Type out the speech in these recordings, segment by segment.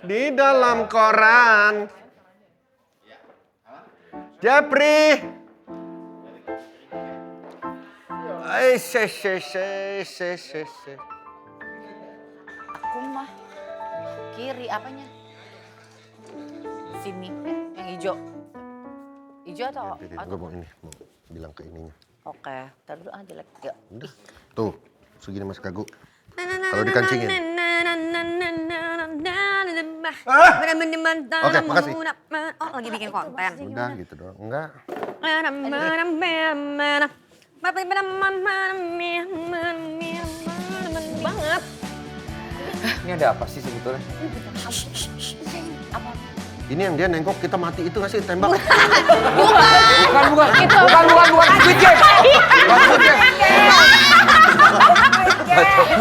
Di dalam koran. Japri. Aku mah kiri apanya? Sini, yang hijau. Hijau atau? Gue mau ini, mau bilang ke ininya. Oke, ntar dulu jelek. Yuk. Udah, tuh segini Mas Kagu. Kalau dikancingin. Oke, makasih. Oh, lagi bikin konten. Udah gitu doang, enggak. Banget. Ini ada apa sih sebetulnya? Apa? Ini yang dia nengkok kita mati itu nggak sih tembak? Bukan. Squid Game. Bukan Squid Game.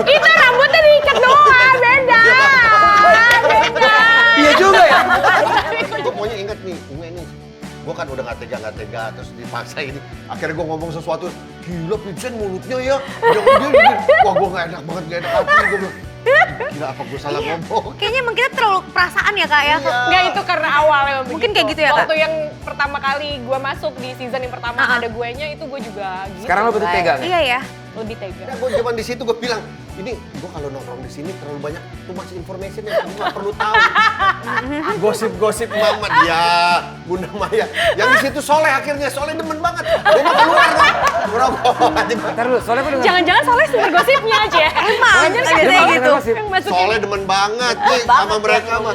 Itu rambutnya diikat doang, beda. Iya juga ya. Gue pokoknya inget nih, Unge nih. Gue kan udah nggak tega, terus dipaksa ini. Akhirnya gue ngomong sesuatu, gila Vincent mulutnya ya. Wah gue nggak enak banget, nggak enak hati. Gue bilang, gila apa gue salah ngomong? Kayaknya emang kita terlalu perasaan ya kak ya. Enggak, itu karena awalnya Mungkin kayak gitu ya, Kak? Waktu yang pertama kali gue masuk di season yang pertama ada guenya, itu gue juga gitu. Sekarang lo betul tega nggak? Iya ya. Lebih tega. Nah, gue cuman di situ gue bilang, ini gue kalau nongkrong di sini terlalu banyak too much information yang gue nggak perlu tahu. Gosip-gosip mama dia, Bunda Maya. Yang di situ Soleh akhirnya, Soleh demen banget. Gue mau keluar dong, ngerokok aja. Ntar dulu, soalnya gue dengar. Jangan-jangan soalnya sumber gosipnya aja ya. Emang, biasanya gitu. Yang masukin. Soleh demen banget nih sama mereka mah.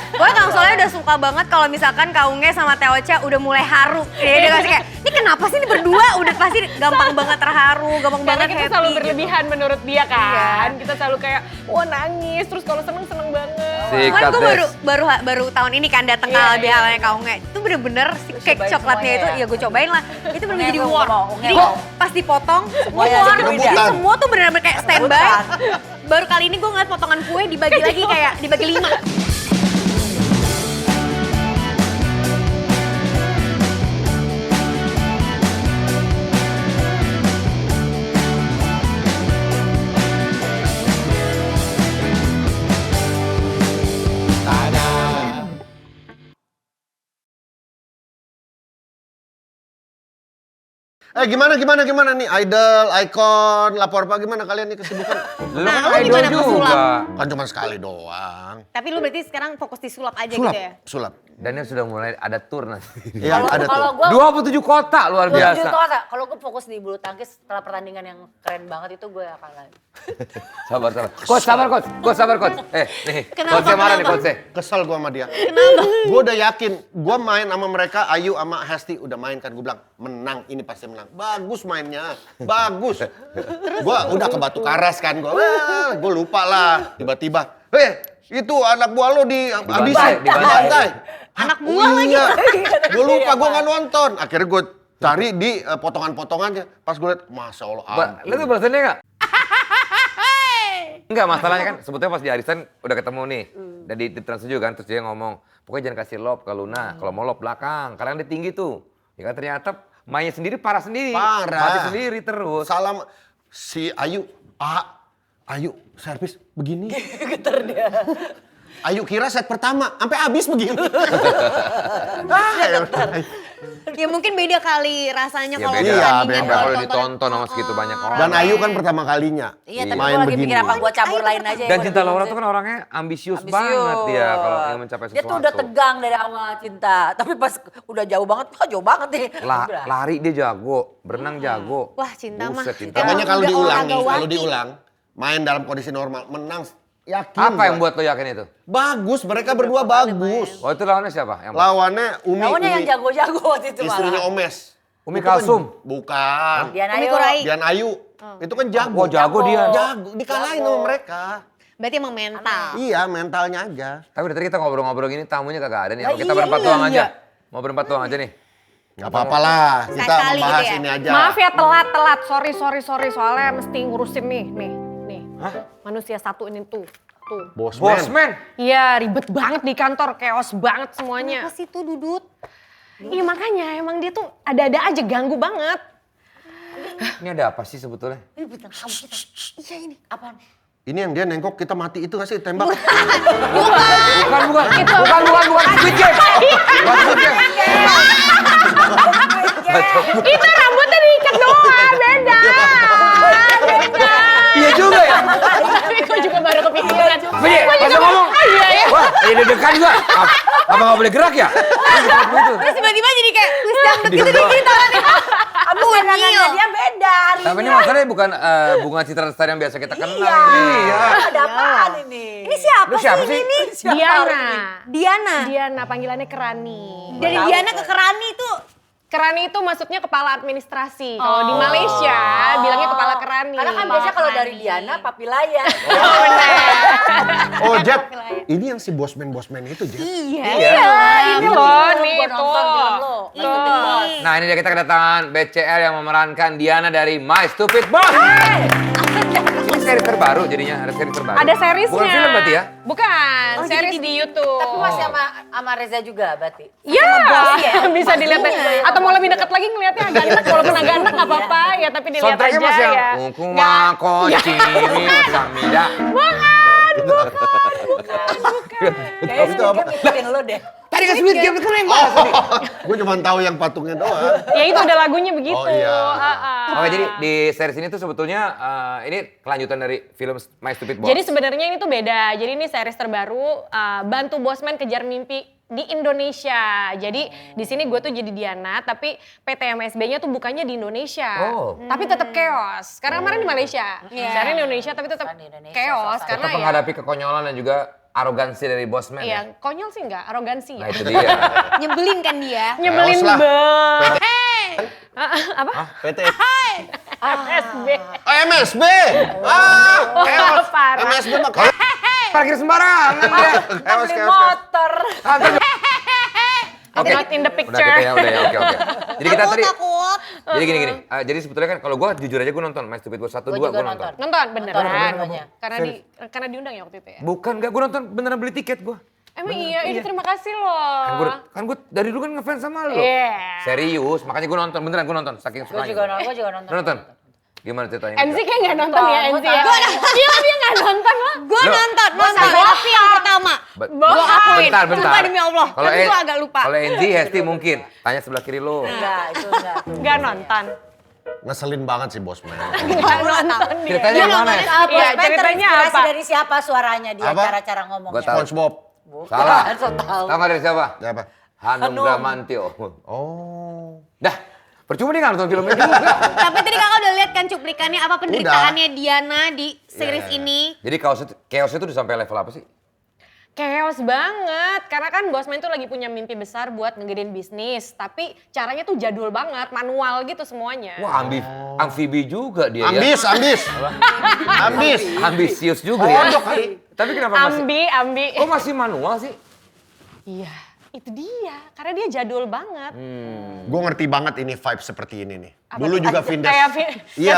Gue Kang Soleh udah suka banget kalau misalkan Kaunge sama Teocha udah mulai haru. Dia kasih kayak, ini kenapa sih ini berdua udah pasti gampang banget terharu, gampang Karena banget kita happy. selalu berlebihan menurut dia kan. Iya. Kita selalu kayak, wah nangis, terus kalau seneng banget. Cuman Sikat gue des. baru tahun ini kan datang ke Iya, LBH nya Kaunge. Itu bener-bener si cake cobain coklatnya itu, semuanya ya? ya gue cobain lah. Itu bener jadi Unge war. mau, Unge Jadi mau. pas dipotong, Semuanya war. jadi Jadi rebutan. semua tuh bener-bener kayak standby. Rebutan. Baru kali ini gue ngeliat potongan kue dibagi lagi kayak dibagi 5. Gimana nih idol, icon, lapor apa gimana kalian nih kesibukan? Lu Nah, kan lu idol gimana ke juga. sulap? Kan cuma sekali doang. Tapi lu berarti sekarang fokus di sulap aja Sulap, gitu ya? sulap. Dan dia sudah mulai ada tour nanti. Iya ada tuh. Kalau gue 27 kota luar biasa. kalau gue fokus di bulu tangkis setelah pertandingan yang keren banget itu gue akan lagi. Sabar. Coach, sabar coach. Nih, Kenapa, coachnya marah nih kenapa? coachnya. Kesel gue sama dia. Kenapa? Gue udah yakin, gue main sama mereka, Ayu sama Hesti udah main kan. Gue bilang, menang, ini pasti menang. Bagus mainnya, bagus. Gue udah ke Batu Karas kan, gue lupa lah. Tiba-tiba, itu anak buah lo dihabisin. dibantai. Anak buah lagi. Iya, gue lupa, gue gak nonton. Akhirnya gue cari di potongan-potongannya. Pas gue liat, Masya Allah, Lu tuh balasannya nggak? Enggak, masalahnya kan sebetulnya pas di arisan udah ketemu nih. Dan di Trans 7 kan, terus dia ngomong, pokoknya jangan kasih lob ke Luna. Kalau mau lob belakang, karena dia tinggi tuh. Ya kan ternyata mainnya sendiri parah sendiri. Parah. Mati sendiri terus. Salam si Ayu, Ayu servis begini. Geter dia. Ayu kira set pertama, sampai habis begini. Ya mungkin beda kali rasanya Ya kalau beda, pertandingan beda kalau tonton. ditonton sama segitu banyak orang. Dan Ayu kan pertama kalinya Iya, tapi main gue lagi begini. mikir apa gue cabur lain aja. Dan ya, Cinta gua Laura bingung tuh sih. kan orangnya ambisius Ambisius. banget dia kalau ingin mencapai sesuatu. Dia tuh udah tegang dari awal cinta, tapi pas udah jauh banget, jauh banget nih. Udah. Lari dia jago, berenang jago. Wah cinta mah. Buset, cinta. Makanya kalau Udah diulang nih, olahragawati. kalau diulang, main dalam kondisi normal, menang yakin. Apa yang gua. buat lo yakin itu? Bagus, mereka berdua bagus. Oh itu lawannya siapa? Yang Lawannya Umi, Lawannya yang jago-jago waktu itu istrinya malah. Omes. Umi Itu kan- Kalsum? Bukan. Dian Umi Ayu. Kurai. Dian Ayu. Itu kan jago. Oh jago dia. Jago, dikalahin sama mereka. Berarti emang mental. Iya, mentalnya aja. Tapi dari tadi kita ngobrol-ngobrol gini tamunya kagak ada nih. Lah Apa kita iya, berempat doang iya. aja? Mau berempat doang aja nih? Gak apa-apa lah, kita Sekali membahas gitu ya. ini aja. Maaf ya telat. Sorry. Soalnya mesti ngurusin nih. Manusia satu ini tuh. Bosman. Iya, ribet banget di kantor, chaos banget semuanya. Apa sih tuh Dudut? Iya makanya, emang dia tuh ada-ada aja, ganggu banget. Ini ada apa sih sebetulnya? Ini bintang tamu kita. Iya ini. Apaan? Ini yang dia nengkok kita mati itu nggak sih tembak? Bukan. Squid Game. Bukan Squid Game. Itu rambutnya diikat doang, beda. Beda. Iya juga ya. Tapi gue juga baru kepikiran. Bener, masa ngomong. Wah, ini deg-degan juga. Apa nggak boleh gerak ya? Terus tiba-tiba jadi kayak twist dangdut gitu di tangannya. Abis dagangannya dia beda hari Tapi ini masalahnya bukan bunga citra lestari yang biasa kita kenal. Iya. Ada apaan ini? Ini siapa, Lu siapa sih? ini? Diana. Diana. Panggilannya Kerani. Dari Diana ke Kerani tuh. Kerani itu maksudnya kepala administrasi. Kalau di Malaysia bilangnya kepala kerani. Karena kan biasanya kalau dari Diana Papilaya. Oh Jet, ini yang si bosman itu Jet. Ini loh, nih Gua nonton film lo. Ikutin bos. Nah ini dia kita kedatangan BCL yang memerankan Diana dari My Stupid Boss. Ini seri terbaru jadinya, ada seri terbaru. Ada seriesnya. Bukan film berarti ya? Bukan, Oh, series jadi di YouTube. Tapi masih sama Reza juga berarti. Iya, ya? bisa dilihat. Atau mau lebih dekat lagi ngeliatnya agak enak, walaupun agak enak nggak apa-apa ya, tapi dilihat Soundtracknya aja masih ya. yang Ukuma Kochimi Samida. Kayaknya Itu apa? ngikutin lo deh. Tadi kan Squid Game itu yang bahas tadi. Gue cuma tahu yang patungnya doang. Ya itu ada lagunya begitu. Oh, iya. Oke, jadi di series ini tuh sebetulnya ini kelanjutan dari film My Stupid Boss. Jadi sebenarnya ini tuh beda. Jadi ini series terbaru bantu bosman kejar mimpi di Indonesia. Jadi di sini gue tuh jadi Diana, tapi PT MSB-nya tuh bukannya di Indonesia. Oh. Tapi tetap chaos. Karena kemarin di Malaysia. Sekarang di Indonesia tapi tetap Sekarang di Indonesia, chaos suasana. karena tetap ya. menghadapi kekonyolan dan juga arogansi dari bosman ya. Iya, konyol sih enggak, arogansi Nah ya. itu dia. Nyebelin kan dia. Nyebelin Chaos lah. banget. Apa? PT. MSB. Oh, MSB. Chaos. Parah. MSB mah chaos. Parkir sembarangan dia. Chaos, Beli chaos. motor. Oke. Not in the Udah picture. kita ya, udah ya, oke. Jadi kita tadi, Takut. jadi gini. Jadi sebetulnya kan kalau gue jujur aja gue nonton My Stupid Boss 1, 2 Gua juga gue nonton. Nonton beneran. Nonton. Karena diundang ya waktu itu ya. Bukan, enggak gue nonton beneran beli tiket gue. Emang iya, ini terima kasih loh. Kan gue dari dulu kan ngefans sama lo. Iya. Serius, makanya gue nonton, beneran gue nonton. Saking Gue sukanya. juga nonton. Lu nonton? Gimana ceritanya? Enzi kayak nggak nonton ya, Nonton, Enzi ya? gua Iya, dia nggak nonton loh. Gue Loh. nonton. Bohong. Tapi yang pertama. Gue akuin. Bentar. Sumpah demi Allah. Kalau Tapi gue agak lupa. Kalau Enzi, Hesti mungkin. Tanya sebelah kiri lo. Enggak, itu enggak. Nggak nonton. Ngeselin banget sih bosman. Nggak nonton dia. Ceritanya yang mana ya? Iya, ceritanya terinspirasi apa? dari siapa suaranya dia, Apa? cara-cara ngomongnya. Gua tahu. SpongeBob. Salah. So tahu. Tahu nggak dari siapa? Siapa? Hanum Hanum. Bramantio. Oh. Dah, percuma dia nggak nonton filmnya juga. Tapi tadi kakak udah lihat kan cuplikannya apa penderitaannya Diana di series Iya. ini. Jadi chaos itu udah sampai level apa sih? Chaos banget, karena kan bosman tuh lagi punya mimpi besar buat ngegedein bisnis. Tapi caranya tuh jadul banget, manual gitu semuanya. Wah, amfibi juga dia Ambis. Ambis. ya. Ambisius juga ya. Kodok kali. Tapi kenapa masih? Ambi. Kok masih manual sih? Iya, itu dia. Karena dia jadul banget. Gue ngerti banget ini vibe seperti ini nih. Apa Dulu tuh? juga Vindes. Kayak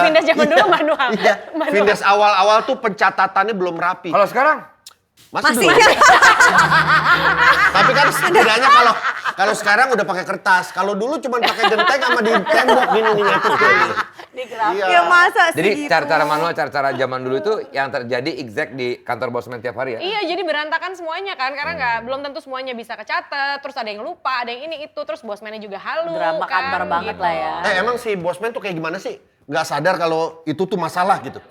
Vindes zaman dulu manual. Iya. Manual. Vindes awal-awal tuh pencatatannya belum rapi. Kalau sekarang? Masih belum. Tapi kan setidaknya kalau sekarang udah pakai kertas. Kalau dulu cuma pakai genteng sama di tembok gini nyatet gini. Di grafik. Iya. Ya masa sih Jadi gitu. cara-cara manual, cara-cara zaman dulu itu yang terjadi exact di kantor bosman tiap hari ya? Iya, jadi berantakan semuanya kan, karena belum tentu semuanya bisa kecatet, terus ada yang lupa, ada yang ini itu, terus bosmannya juga halu. Drama kan, kantor banget gitu. lah ya. Emang si bosman tuh kayak gimana sih? Nggak sadar kalau itu tuh masalah gitu.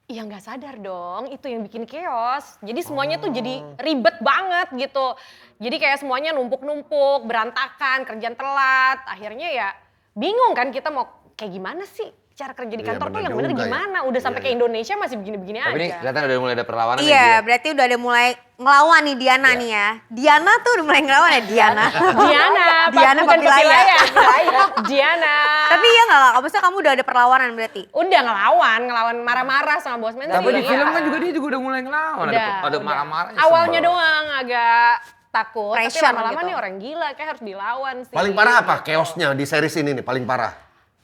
Iya nggak sadar dong, itu yang bikin chaos. Jadi semuanya tuh jadi ribet banget gitu. Jadi kayak semuanya numpuk-numpuk, berantakan, kerjaan telat. Akhirnya ya bingung kan kita mau kayak gimana sih cara kerja di Iya, kantor tuh bener yang bener juga ya. gimana. Udah sampai Iya, ke iya. Indonesia masih begini-begini Tapi ini aja. kelihatan udah mulai ada perlawanan ya, Iya, Ji, ya? berarti udah ada mulai ngelawan nih Diana nih ya. Diana tuh udah mulai ngelawan ya Diana. Diana, Diana bukan Papilaya. Papilaya. Diana. Tapi iya nggak lah, maksudnya kamu udah ada perlawanan berarti. Udah ngelawan marah-marah sama bosman Tapi sih. di film iya. kan juga dia juga udah mulai ngelawan. Udah, Ada udah. marah-marahnya. Awalnya sebel. doang agak takut, Pressure tapi lama-lama gitu. nih orang gila kayak harus dilawan sih. Paling parah apa? Chaosnya di series ini nih paling parah.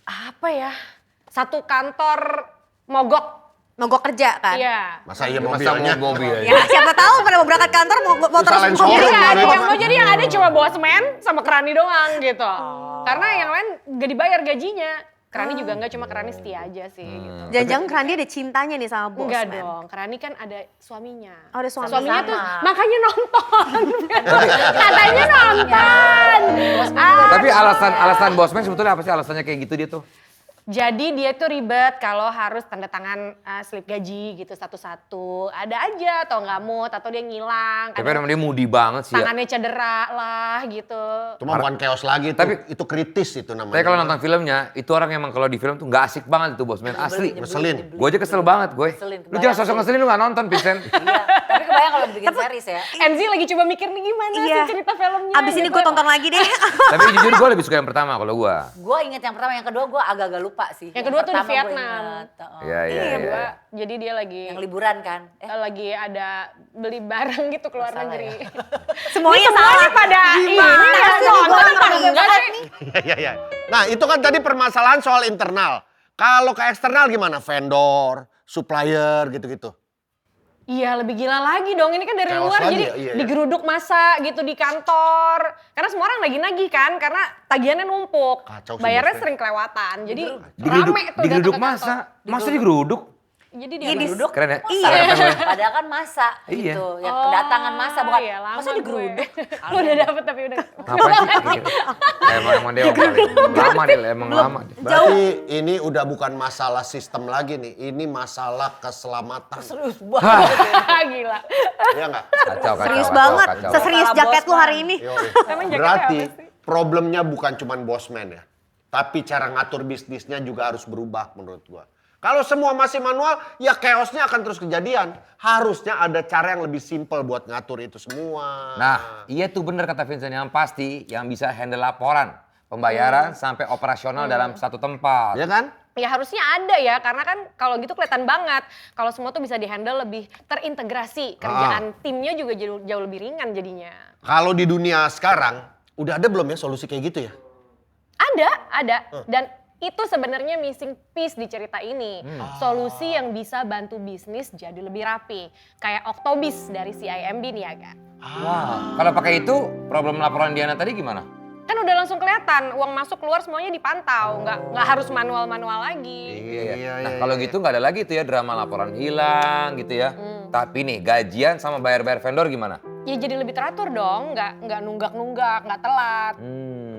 Apa ya? Satu kantor mogok. Mogok kerja kan. Iya. Masa iya Masa mobilnya? mobil ya? Ya siapa tahu pada mau berangkat kantor mau terus Salahin mogok. Jadi showroom nggak ada kali. yang mau, jadi yang ada cuma bosman sama kerani doang gitu. Karena yang lain gak dibayar gajinya. Kerani juga enggak, cuma Kerani setia aja sih gitu. Jangan-jangan Randi ada cintanya nih sama bos. Enggak dong, Kerani kan ada suaminya. Oh, ada suami. Suaminya Sama. tuh makanya nonton. Katanya nonton. Tapi alasan bosman sebetulnya apa sih alasannya kayak gitu dia tuh? Jadi dia tuh ribet kalau harus tanda tangan slip gaji gitu satu-satu. Ada aja atau nggak mood atau dia ngilang. Tapi ada emang dia moody banget sih ya. tangannya cedera lah gitu. Itu mah bukan chaos lagi, itu kritis itu namanya. Tapi kalau nonton filmnya, itu orang emang kalau di film tuh nggak asik banget itu bosman, asli. Ngeselin. Gue aja kesel banget gue. Ngeselin, Lu jangan sosok ngeselin lu nggak nonton, Vincent. Iya, tapi kebayang kalau bikin series ya. Enzi lagi coba mikir nih gimana Iya. sih cerita filmnya. Abis ini gitu. gue tonton lagi deh. Tapi jujur gue lebih suka yang pertama kalau gue. Gue inget yang pertama, yang kedua gue agak-agak lupa sih. Yang kedua tuh di pertama gua Vietnam. inget, oh. Iya, iya, Iya, iya. Mbak. Jadi dia lagi Yang liburan kan. lagi ada beli barang gitu ke luar Salah negeri. ya. Semuanya Ini salah. pada ini Gimana sih? nonton Gua apa nggak enggak ingat sih? Iya, iya. Nah, itu kan tadi permasalahan soal internal. Kalau ke eksternal gimana? Vendor, supplier gitu-gitu. Iya lebih gila lagi dong, ini kan dari Chaos luar lagi jadi ya? Iya, iya. digeruduk masa gitu di kantor. Karena semua orang lagi nagih kan, karena tagihannya numpuk. Kacau sih, Bayarnya bosnya. sering kelewatan, jadi Digeruduk, rame tuh digeruduk datang ke masa, kantor. masa digeruduk? Jadi dia Iya, geruduk. Keren ya? Iya. Keren kan gue? Padahal kan masa Iya. gitu. Ya kedatangan masa bukan. iya, lama Masa digeruduk? gue. Lu udah dapet tapi udah. Ngapain sih? Emang dia lama dia, emang lama. Dia. Berarti ini udah bukan masalah sistem lagi nih. Ini masalah keselamatan. Serius banget. Gila. Iya nggak? Kacau, kacau, Serius kacau, banget. kacau. Seserius Salah jaket lu bosman. hari ini. Yoi. Emang jaketnya Berarti apa sih? problemnya bukan cuman bosman ya. Tapi cara ngatur bisnisnya juga harus berubah menurut gua. Kalau semua masih manual, ya chaosnya akan terus kejadian. Harusnya ada cara yang lebih simpel buat ngatur itu semua. Nah, iya tuh bener kata Vincent, yang pasti yang bisa handle laporan, pembayaran sampai operasional dalam satu tempat. Ya kan? Ya harusnya ada ya, karena kan kalau gitu kelihatan banget. Kalau semua tuh bisa dihandle lebih terintegrasi. Kerjaan timnya juga jauh lebih ringan jadinya. Kalau di dunia sekarang, udah ada belum ya solusi kayak gitu ya? Ada. Dan itu sebenarnya missing piece di cerita ini. Solusi yang bisa bantu bisnis jadi lebih rapi. Kayak Oktobis dari CIMB Niaga. Wah, kalau pakai itu, problem laporan Diana tadi gimana? Kan udah langsung kelihatan, uang masuk keluar semuanya dipantau. Nggak harus manual-manual lagi. Iya, Nah, kalau gitu nggak ada lagi tuh ya drama laporan hilang gitu ya. Tapi nih, gajian sama bayar-bayar vendor gimana? Ya jadi lebih teratur dong, nggak nunggak-nunggak, nggak telat.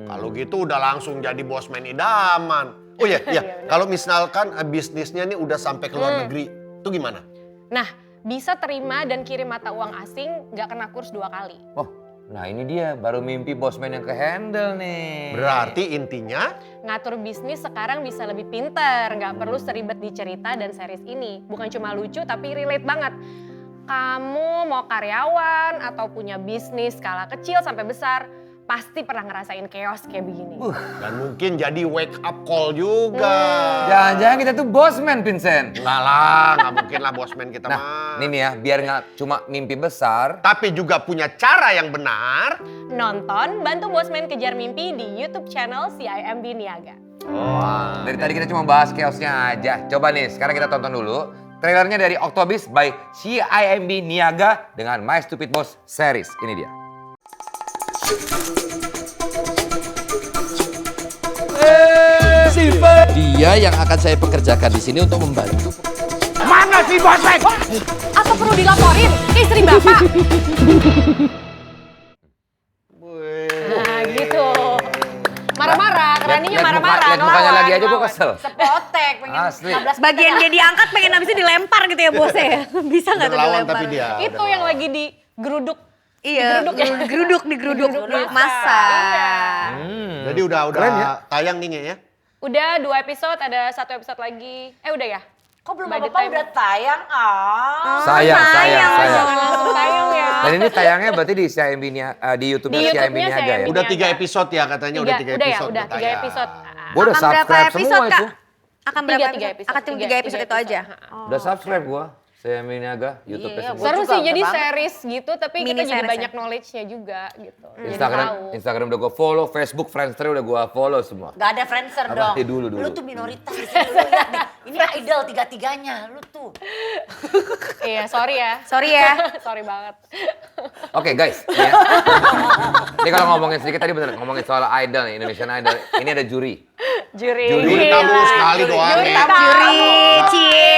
Kalau gitu udah langsung jadi bosman idaman. Oh iya, iya. Kalau misalkan bisnisnya nih udah sampai ke luar negeri, itu gimana? Nah, bisa terima dan kirim mata uang asing, nggak kena kurs 2 kali. Oh, nah ini dia baru mimpi bosman yang ke-handle nih. Berarti intinya Ngatur bisnis sekarang bisa lebih pinter, nggak perlu seribet di cerita dan series ini. Bukan cuma lucu, tapi relate banget. Kamu mau karyawan atau punya bisnis skala kecil sampai besar, pasti pernah ngerasain chaos kayak begini. dan mungkin jadi wake up call juga. Jangan-jangan kita tuh bosman, Vincent. Enggak lah, nggak mungkin lah bosman kita Nah, mah. ini nih ya, biar nggak cuma mimpi besar. Tapi juga punya cara yang benar. Nonton, bantu Bosman kejar mimpi di YouTube channel CIMB Niaga. Wah, dari tadi kita cuma bahas chaosnya aja. Coba nih, sekarang kita tonton dulu trailernya dari Oktobis by CIMB Niaga dengan My Stupid Boss series. Ini dia. Dia yang akan saya pekerjakan di sini untuk membantu. Apa perlu dilaporin ke istri bapak? Nah gitu. Marah-marah, Raninya Lihat marah-marah. lihat mukanya ngelawan, lagi aja gue ngelawan. kesel. Sepotek pengen Asli. 15 Bagian dia diangkat pengen habis itu dilempar gitu ya bosnya. Bisa nggak tuh Berlawan dilempar? tapi dia. Itu yang lagi digeruduk. Iya, digeruduk Digeruduk masa. Iya. Jadi udah Keren ya? tayang nih ya. Udah 2 episode, ada 1 episode lagi. Udah ya? Kok belum By the apa-apa time- udah tayang? Sayang. Jangan langsung tayang ya. Dan ini tayangnya berarti di CIMB di YouTube-nya Di CIMB YouTube-nya Niaga ya. CIMB. Udah 3 Niaga. episode ya katanya, udah 3 Udah ya, episode. udah 3 tayang. episode. Gue udah Akan berapa subscribe episode, semua Kak? itu. Akan berapa Tiga episode. Akan tiga episode itu aja. Udah subscribe gue. CIMB Niaga, YouTube-nya Iya, semua. Seru juga sih, jadi udah banget. series gitu, tapi Mini kita jadi series banyak ya? knowledge-nya juga gitu. Jadi Instagram, tahu. Instagram udah gue follow, Facebook, Friendster udah gue follow semua. Gak ada Friendster Apa? dong. Ya, dulu. Lu tuh minoritas di sini, lu lihat nih. Ini idol tiga-tiganya, lu tuh. Iya, sorry ya. Sorry ya. Sorry banget. Oke guys, ini ya. Ini kalau ngomongin sedikit tadi bener, ngomongin soal idol nih, Indonesian Idol. Ini ada juri. Juri. Juri tamu sekali doang Juri ya. tamu. Juri, cie.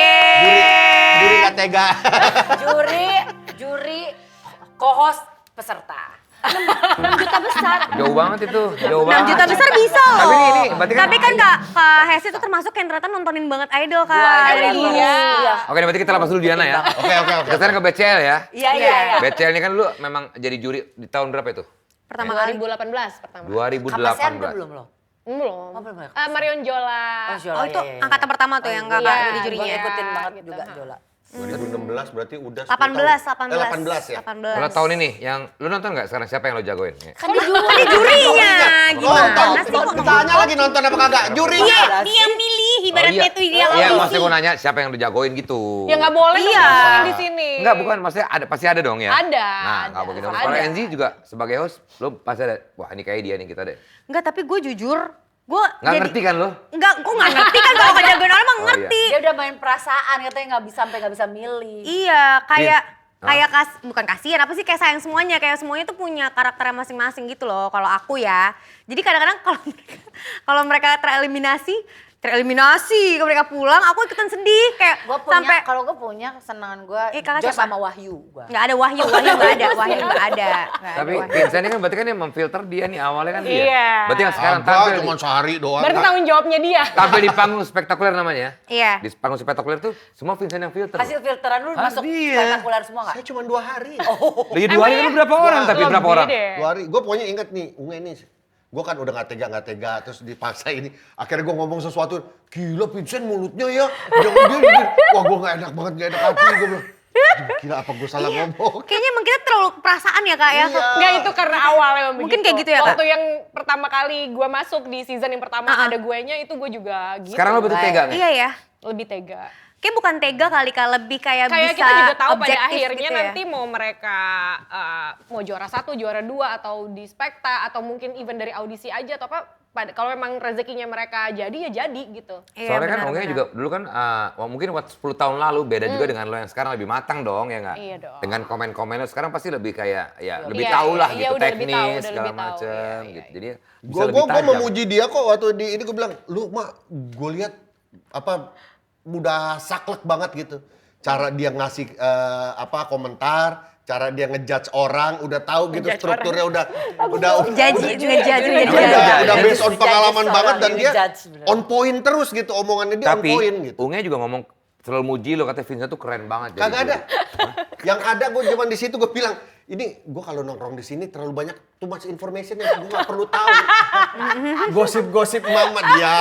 Juri gak tega. Juri, co-host, peserta. 6 juta besar. Jauh banget itu, jauh 6 banget. juta besar bisa loh. Tapi ini berarti kan- Tapi kan Kak Hesti tuh termasuk yang ternyata nontonin banget idol Kak. Dari dulu. Iya. Oke, berarti kita lepas dulu Diana ya. Oke. Kita sekarang ke BCL ya. Iya. BCL ini kan lu memang jadi juri di tahun berapa itu? Pertama kali. 2018 pertama. 2018 2018. belum loh. Belum. Oh, belum ya? Marion Jola. Oh itu angkatan pertama tuh yang Kakak iya. jadi Gue jurinya. ikutin banget gitu. juga Jola. 2016 berarti udah 18 18 ya? 18. Kalau tahun ini yang lu nonton nggak sekarang siapa yang lo jagoin? Kan dia jurinya. Gimana sih kok Tanya lagi nonton apa kagak? Jurinya. Iya, dia milih ibaratnya tuh dia Iya, audisi. maksudnya gue nanya siapa yang lo jagoin gitu. Ya nggak boleh dong Iya. ngomongin di sini. Enggak, bukan maksudnya ada pasti ada dong ya. Ada, Nah, ada. nggak begitu. Ada. Kalau Enzi juga sebagai host, lo pasti ada. Wah, ini kayak dia nih kita deh. Enggak, tapi gue jujur, gue Nggak ngerti kan lo? Enggak, gue nggak ngerti kan kalau kejagoan orang mah Oh, ngerti. Dia udah main perasaan, katanya sampai nggak bisa milih. Iya, kayak Iya. bukan kasihan, apa sih kayak sayang semuanya, kayak semuanya tuh punya karakternya masing-masing gitu loh. Kalau aku ya, jadi kadang-kadang kalau mereka tereliminasi, mereka pulang, aku ikutan sedih kayak Gue punya, sampai kalau gue punya kesenangan gue, Kakak Jos siapa? sama Wahyu. nggak ada Wahyu nggak ada, Wahyu nggak ada. Nggak Tapi ada Wahyu. Vincent ini kan berarti kan yang memfilter dia nih awalnya kan dia. Iya. Berarti yang sekarang Agak tampil cuma sehari doang. Berarti tanggung jawabnya dia. tampil di panggung spektakuler namanya. Iya. Di panggung spektakuler tuh semua Vincent yang filter. Hasil filteran lu Ah, masuk iya. spektakuler semua nggak? Saya cuma 2 hari. Lagi 2 hari kan berapa orang tapi Lebih berapa orang? deh. 2 hari. Gue pokoknya inget nih, Unge ini. Gue kan udah gak tega, terus dipaksa ini. Akhirnya gue ngomong sesuatu, gila Vincent mulutnya ya. Dia, wah gue gak enak banget, gak enak hati. Gue bilang, gila apa gue salah ngomong. Kayaknya emang kita terlalu perasaan ya Kak ya. Iya. Enggak, itu karena awal emang Mungkin begitu. kayak gitu ya, Kak? Waktu yang pertama kali gue masuk di season yang pertama ada guenya, itu gue juga gitu. Sekarang lo betul tega nih? Iya ya. Lebih tega. Kayak bukan tega kali Kak, lebih kayak Kayak bisa kita juga tahu pada objektif akhirnya gitu ya. nanti mau mereka mau juara 1, juara 2 atau di spekta atau mungkin even dari audisi aja atau apa. Kalau memang rezekinya mereka jadi ya jadi gitu. Iya, Soalnya kan benar, Onge benar. juga dulu kan mungkin waktu 10 tahun lalu beda juga dengan lo yang sekarang lebih matang dong ya nggak? Iya dong. Dengan komen-komen lo sekarang pasti lebih kayak ya lebih Iya, tahu lah iya, gitu udah lebih tahu, teknis udah segala lebih tahu, macem iya, gitu. iya. Jadi bisa lebih Gue tajam. memuji dia kok waktu di ini gue bilang, lu mak gue lihat apa udah saklek banget gitu. Cara dia ngasih komentar, cara dia ngejudge orang, udah tahu gitu strukturnya udah Ngejudge. udah based on Judge pengalaman seorang, banget dan ini dia judge bener. on point terus gitu omongannya dia Tapi on point gitu. Unge juga ngomong selalu muji lo katanya Vincent tuh keren banget. jadi Kagak ada. juri. Yang ada gue cuman di situ gue bilang, ini gue kalau nongkrong di sini terlalu banyak too much information yang gue gak perlu tahu. Gosip-gosip mama dia,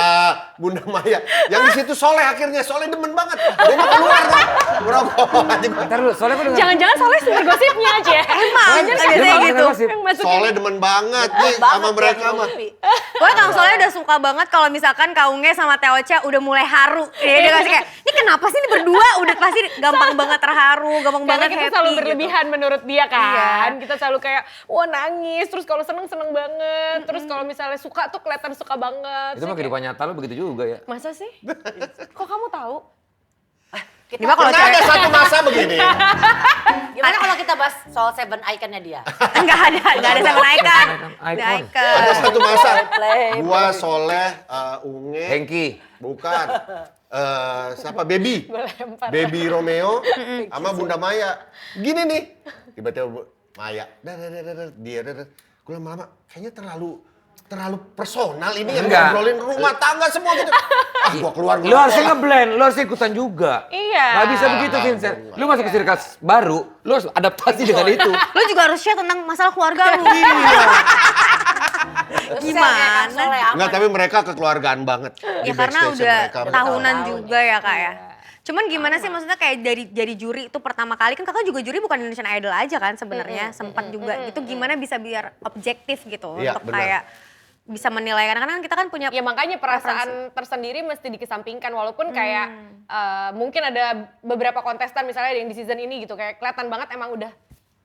Bunda Maya. Yang di situ Soleh akhirnya, Soleh demen banget. Dia mau keluar dong. Ngerokok aja gue. Ntar lu, soalnya gue dengar. Jangan-jangan soalnya sumber gosipnya aja ya. Emang, Dia biasanya makin gitu. gosip. Yang masukin. Soleh demen banget nih sama Banget mereka dia, mah. Luffy. Gue Kang Soleh udah suka banget kalau misalkan Kaunge sama Teocha udah mulai haru. Dia kasih kayak, ini kenapa sih ini berdua udah pasti gampang banget terharu, gampang Karena banget kita happy selalu gitu. berlebihan menurut dia kan. Iya. Kita selalu kayak, wah nangis, terus kalau seneng banget. Terus kalau misalnya suka tuh kelihatan suka banget. Itu mah kehidupan nyata lo begitu juga ya. Masa sih? Kok kamu tahu? Gimana kalau Karena ada satu masa begini. Gimana kalau kita bahas soal Seven Icon-nya dia? Enggak ada Seven Icon. Icon. Ada satu masa. Play. Gua Soleh, Unge, Hengki. bukan. Siapa? Baby. Gue lempar. Baby Romeo sama Bunda Maya. Gini nih. Tiba-tiba Maya. Dia. Gue lama-lama kayaknya terlalu personal ini yang Enggak. ngobrolin rumah tangga semua gitu. Ah, gua keluar. Lo harusnya ngeblend, lo harusnya ikutan juga. Iya. Gak bisa begitu Vincent. Lo masuk ke circle baru, lo harus adaptasi dengan itu. Lu juga harus share tentang masalah keluarga lu. Gimana? Enggak, tapi mereka kekeluargaan banget. Ya Di karena backstage-nya udah mereka. tahunan tahu juga ya Kak ya. Cuman gimana sih maksudnya kayak dari juri itu pertama kali kan Kakak juga juri bukan Indonesian Idol aja kan sebenarnya sempat juga gitu gimana bisa biar objektif gitu Iya, untuk benar. kayak bisa menilai karena kan kita kan punya Ya makanya perasaan tersendiri mesti dikesampingkan walaupun kayak mungkin ada beberapa kontestan misalnya yang di season ini gitu kayak kelihatan banget emang udah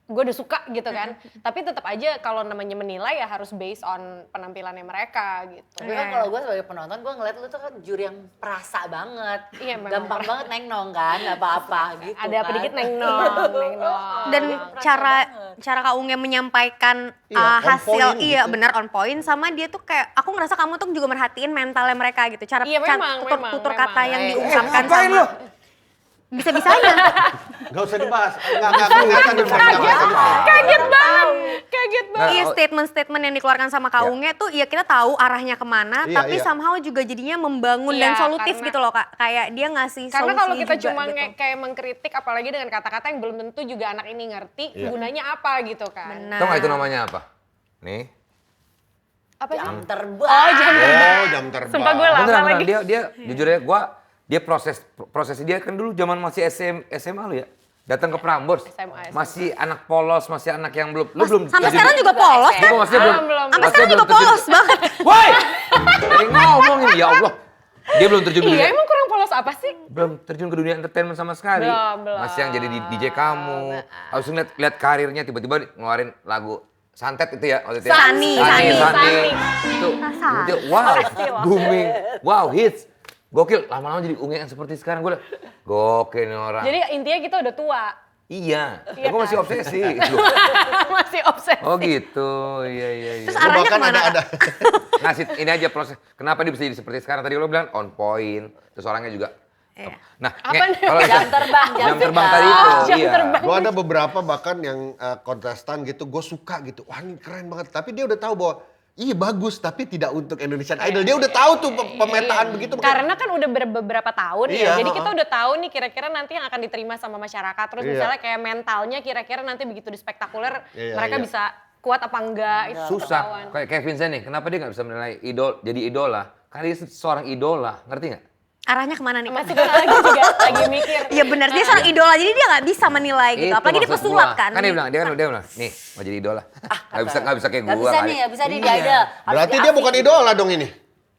gue udah suka gitu kan. Tapi tetap aja kalau namanya menilai ya harus based on penampilannya mereka gitu. Tapi kan kalau gue sebagai penonton, gue ngeliat lu tuh kan juri yang perasa banget. Iya, memang Gampang banget neng-nong kan, gak apa-apa gitu Ada apa kan. dikit neng-nong. Dan perasa cara banget. cara Kak Unge menyampaikan Iya, on hasil point iya gitu. benar on point, sama dia tuh kayak aku ngerasa kamu tuh juga merhatiin mentalnya mereka gitu. Cara Iya, memang, tutur memang. kata yang Eh, diungkapkan ngapain sama lu? bisa-bisanya. Gak usah dibahas. Enggak kelihatan di Kaget banget. Iya, statement-statement yang dikeluarkan sama Kak Unge tuh ya kita tahu arahnya kemana, Iya, tapi iya. somehow juga jadinya membangun Iya, dan solutif karena- gitu loh Kak. Kayak dia ngasih Karena solusi kalau kita juga cuma gitu. kayak mengkritik apalagi dengan kata-kata yang belum tentu juga anak ini ngerti Iya. gunanya apa gitu kan. Benar. Tau nggak itu namanya apa? Nih. Apa sih? Jam terbang. Oh, jam Oh, jam terbang. Sumpah gue lama Beneran, lagi. dia jujur ya, dia prosesnya dia kan dulu zaman masih SMA lu ya. Datang ke Prambors, SMA. masih anak polos, masih anak yang belum, lu belum. Sampai terjun- sekarang juga polos kan? Lu maksudnya belum. Belum. Sampai maksudnya sekarang juga belum terjun- polos banget. Woi! Dari ngomongin, ya Allah. Dia belum terjun ke Iya, dunia. emang kurang polos apa sih? Belum terjun ke dunia entertainment sama sekali. Belum. Masih yang jadi DJ kamu. Harus lihat karirnya tiba-tiba ngeluarin lagu santet itu ya waktu itu. ya? Sani. Itu, itu wow, booming. Wow, hits. Gokil, lama-lama jadi Unge yang seperti sekarang gue. Gokil nih orang. Jadi intinya kita udah tua. Iya, Iya gue masih kan? obsesi. Masih obses. Oh gitu, iya. Terus Lu arahnya bahkan kemana? ada. Ngasih ini aja proses. Kenapa dia bisa jadi seperti sekarang? Tadi lo bilang on point, terus orangnya juga. Iya. Nah, Apa nih? kalau Jam terbang, jam terbang tadi itu, Jam iya. terbang. Gue ada beberapa bahkan yang kontestan gitu, gue suka gitu. Wah ini keren banget. Tapi dia udah tahu bahwa iya bagus, tapi tidak untuk Indonesian Idol. Dia udah tahu tuh pemetaan begitu. Karena kan udah beberapa tahun Iya, ya, jadi ha-ha. kita udah tahu nih kira-kira nanti yang akan diterima sama masyarakat. Terus Iya. misalnya kayak mentalnya kira-kira nanti begitu di spektakuler, Iya, mereka iya. bisa kuat apa enggak, itu ketahuan. Susah. Kayak Kevin Zen nih, kenapa dia nggak bisa menilai jadi idola? Karena dia seorang idola, ngerti nggak? Arahnya kemana nih? Masih lagi juga lagi mikir. Iya benar, dia seorang idola jadi dia nggak bisa menilai gitu. Itu Apalagi dia maksud pesulap gua. kan. Kan dia bilang, dia bilang, nih mau jadi idola. Nggak bisa kayak Gak gua. bisa kali. nih, gak bisa nih di Iya. idol. Harus Berarti di dia Afi. bukan idola dong ini.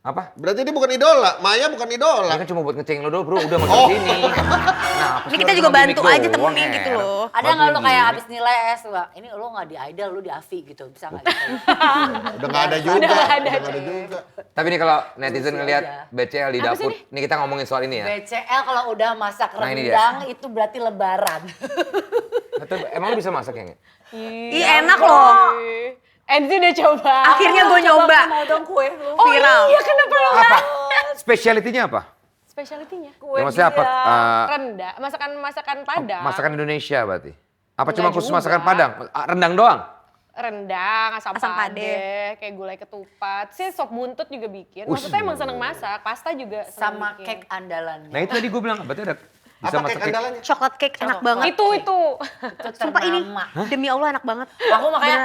Apa? Berarti dia bukan idola. Maya bukan idola. Dia kan cuma buat ngeceng lo doang bro, udah masuk Oh. sini. Nah, Ini kita juga bantu aja temennya gitu loh. Ada nggak lo kayak abis nilai S gak? Ini lo nggak di idol, lo di Afi gitu. Bisa nggak gitu? Udah nggak ada juga. Udah nggak ada, Udah nggak ada juga. Tapi nih kalau netizen Lucu ngelihat aja. BCL di Apa sih dapur, nih? nih kita ngomongin soal ini ya. BCL kalau udah masak Nah, ini dia. rendang itu berarti lebaran. Atau emang lu bisa masak ya? Nge? Ih enak loh. Enzi udah coba. Akhirnya gue nyoba. Mau dong kue lu. Oh viral. iya, kenapa lo? Apa? Spesialitinya apa? Spesialitinya. Kue Ya, maksudnya apa? Rendah, masakan Padang. Masakan Indonesia berarti? Apa Enggak cuma khusus juga. masakan Padang? Rendang doang? Rendang, asam Asam pade, pade. kayak gulai ketupat. Sih sop buntut juga bikin. Maksudnya emang seneng masak, pasta juga seneng Sama bikin. cake andalannya. Nah itu tadi gue bilang, berarti ada bisa Apa masak kayak andalanya? Coklat cake enak Coklat. banget. Itu. Itu Sumpah ini ternama. demi Allah enak banget. Aku makanya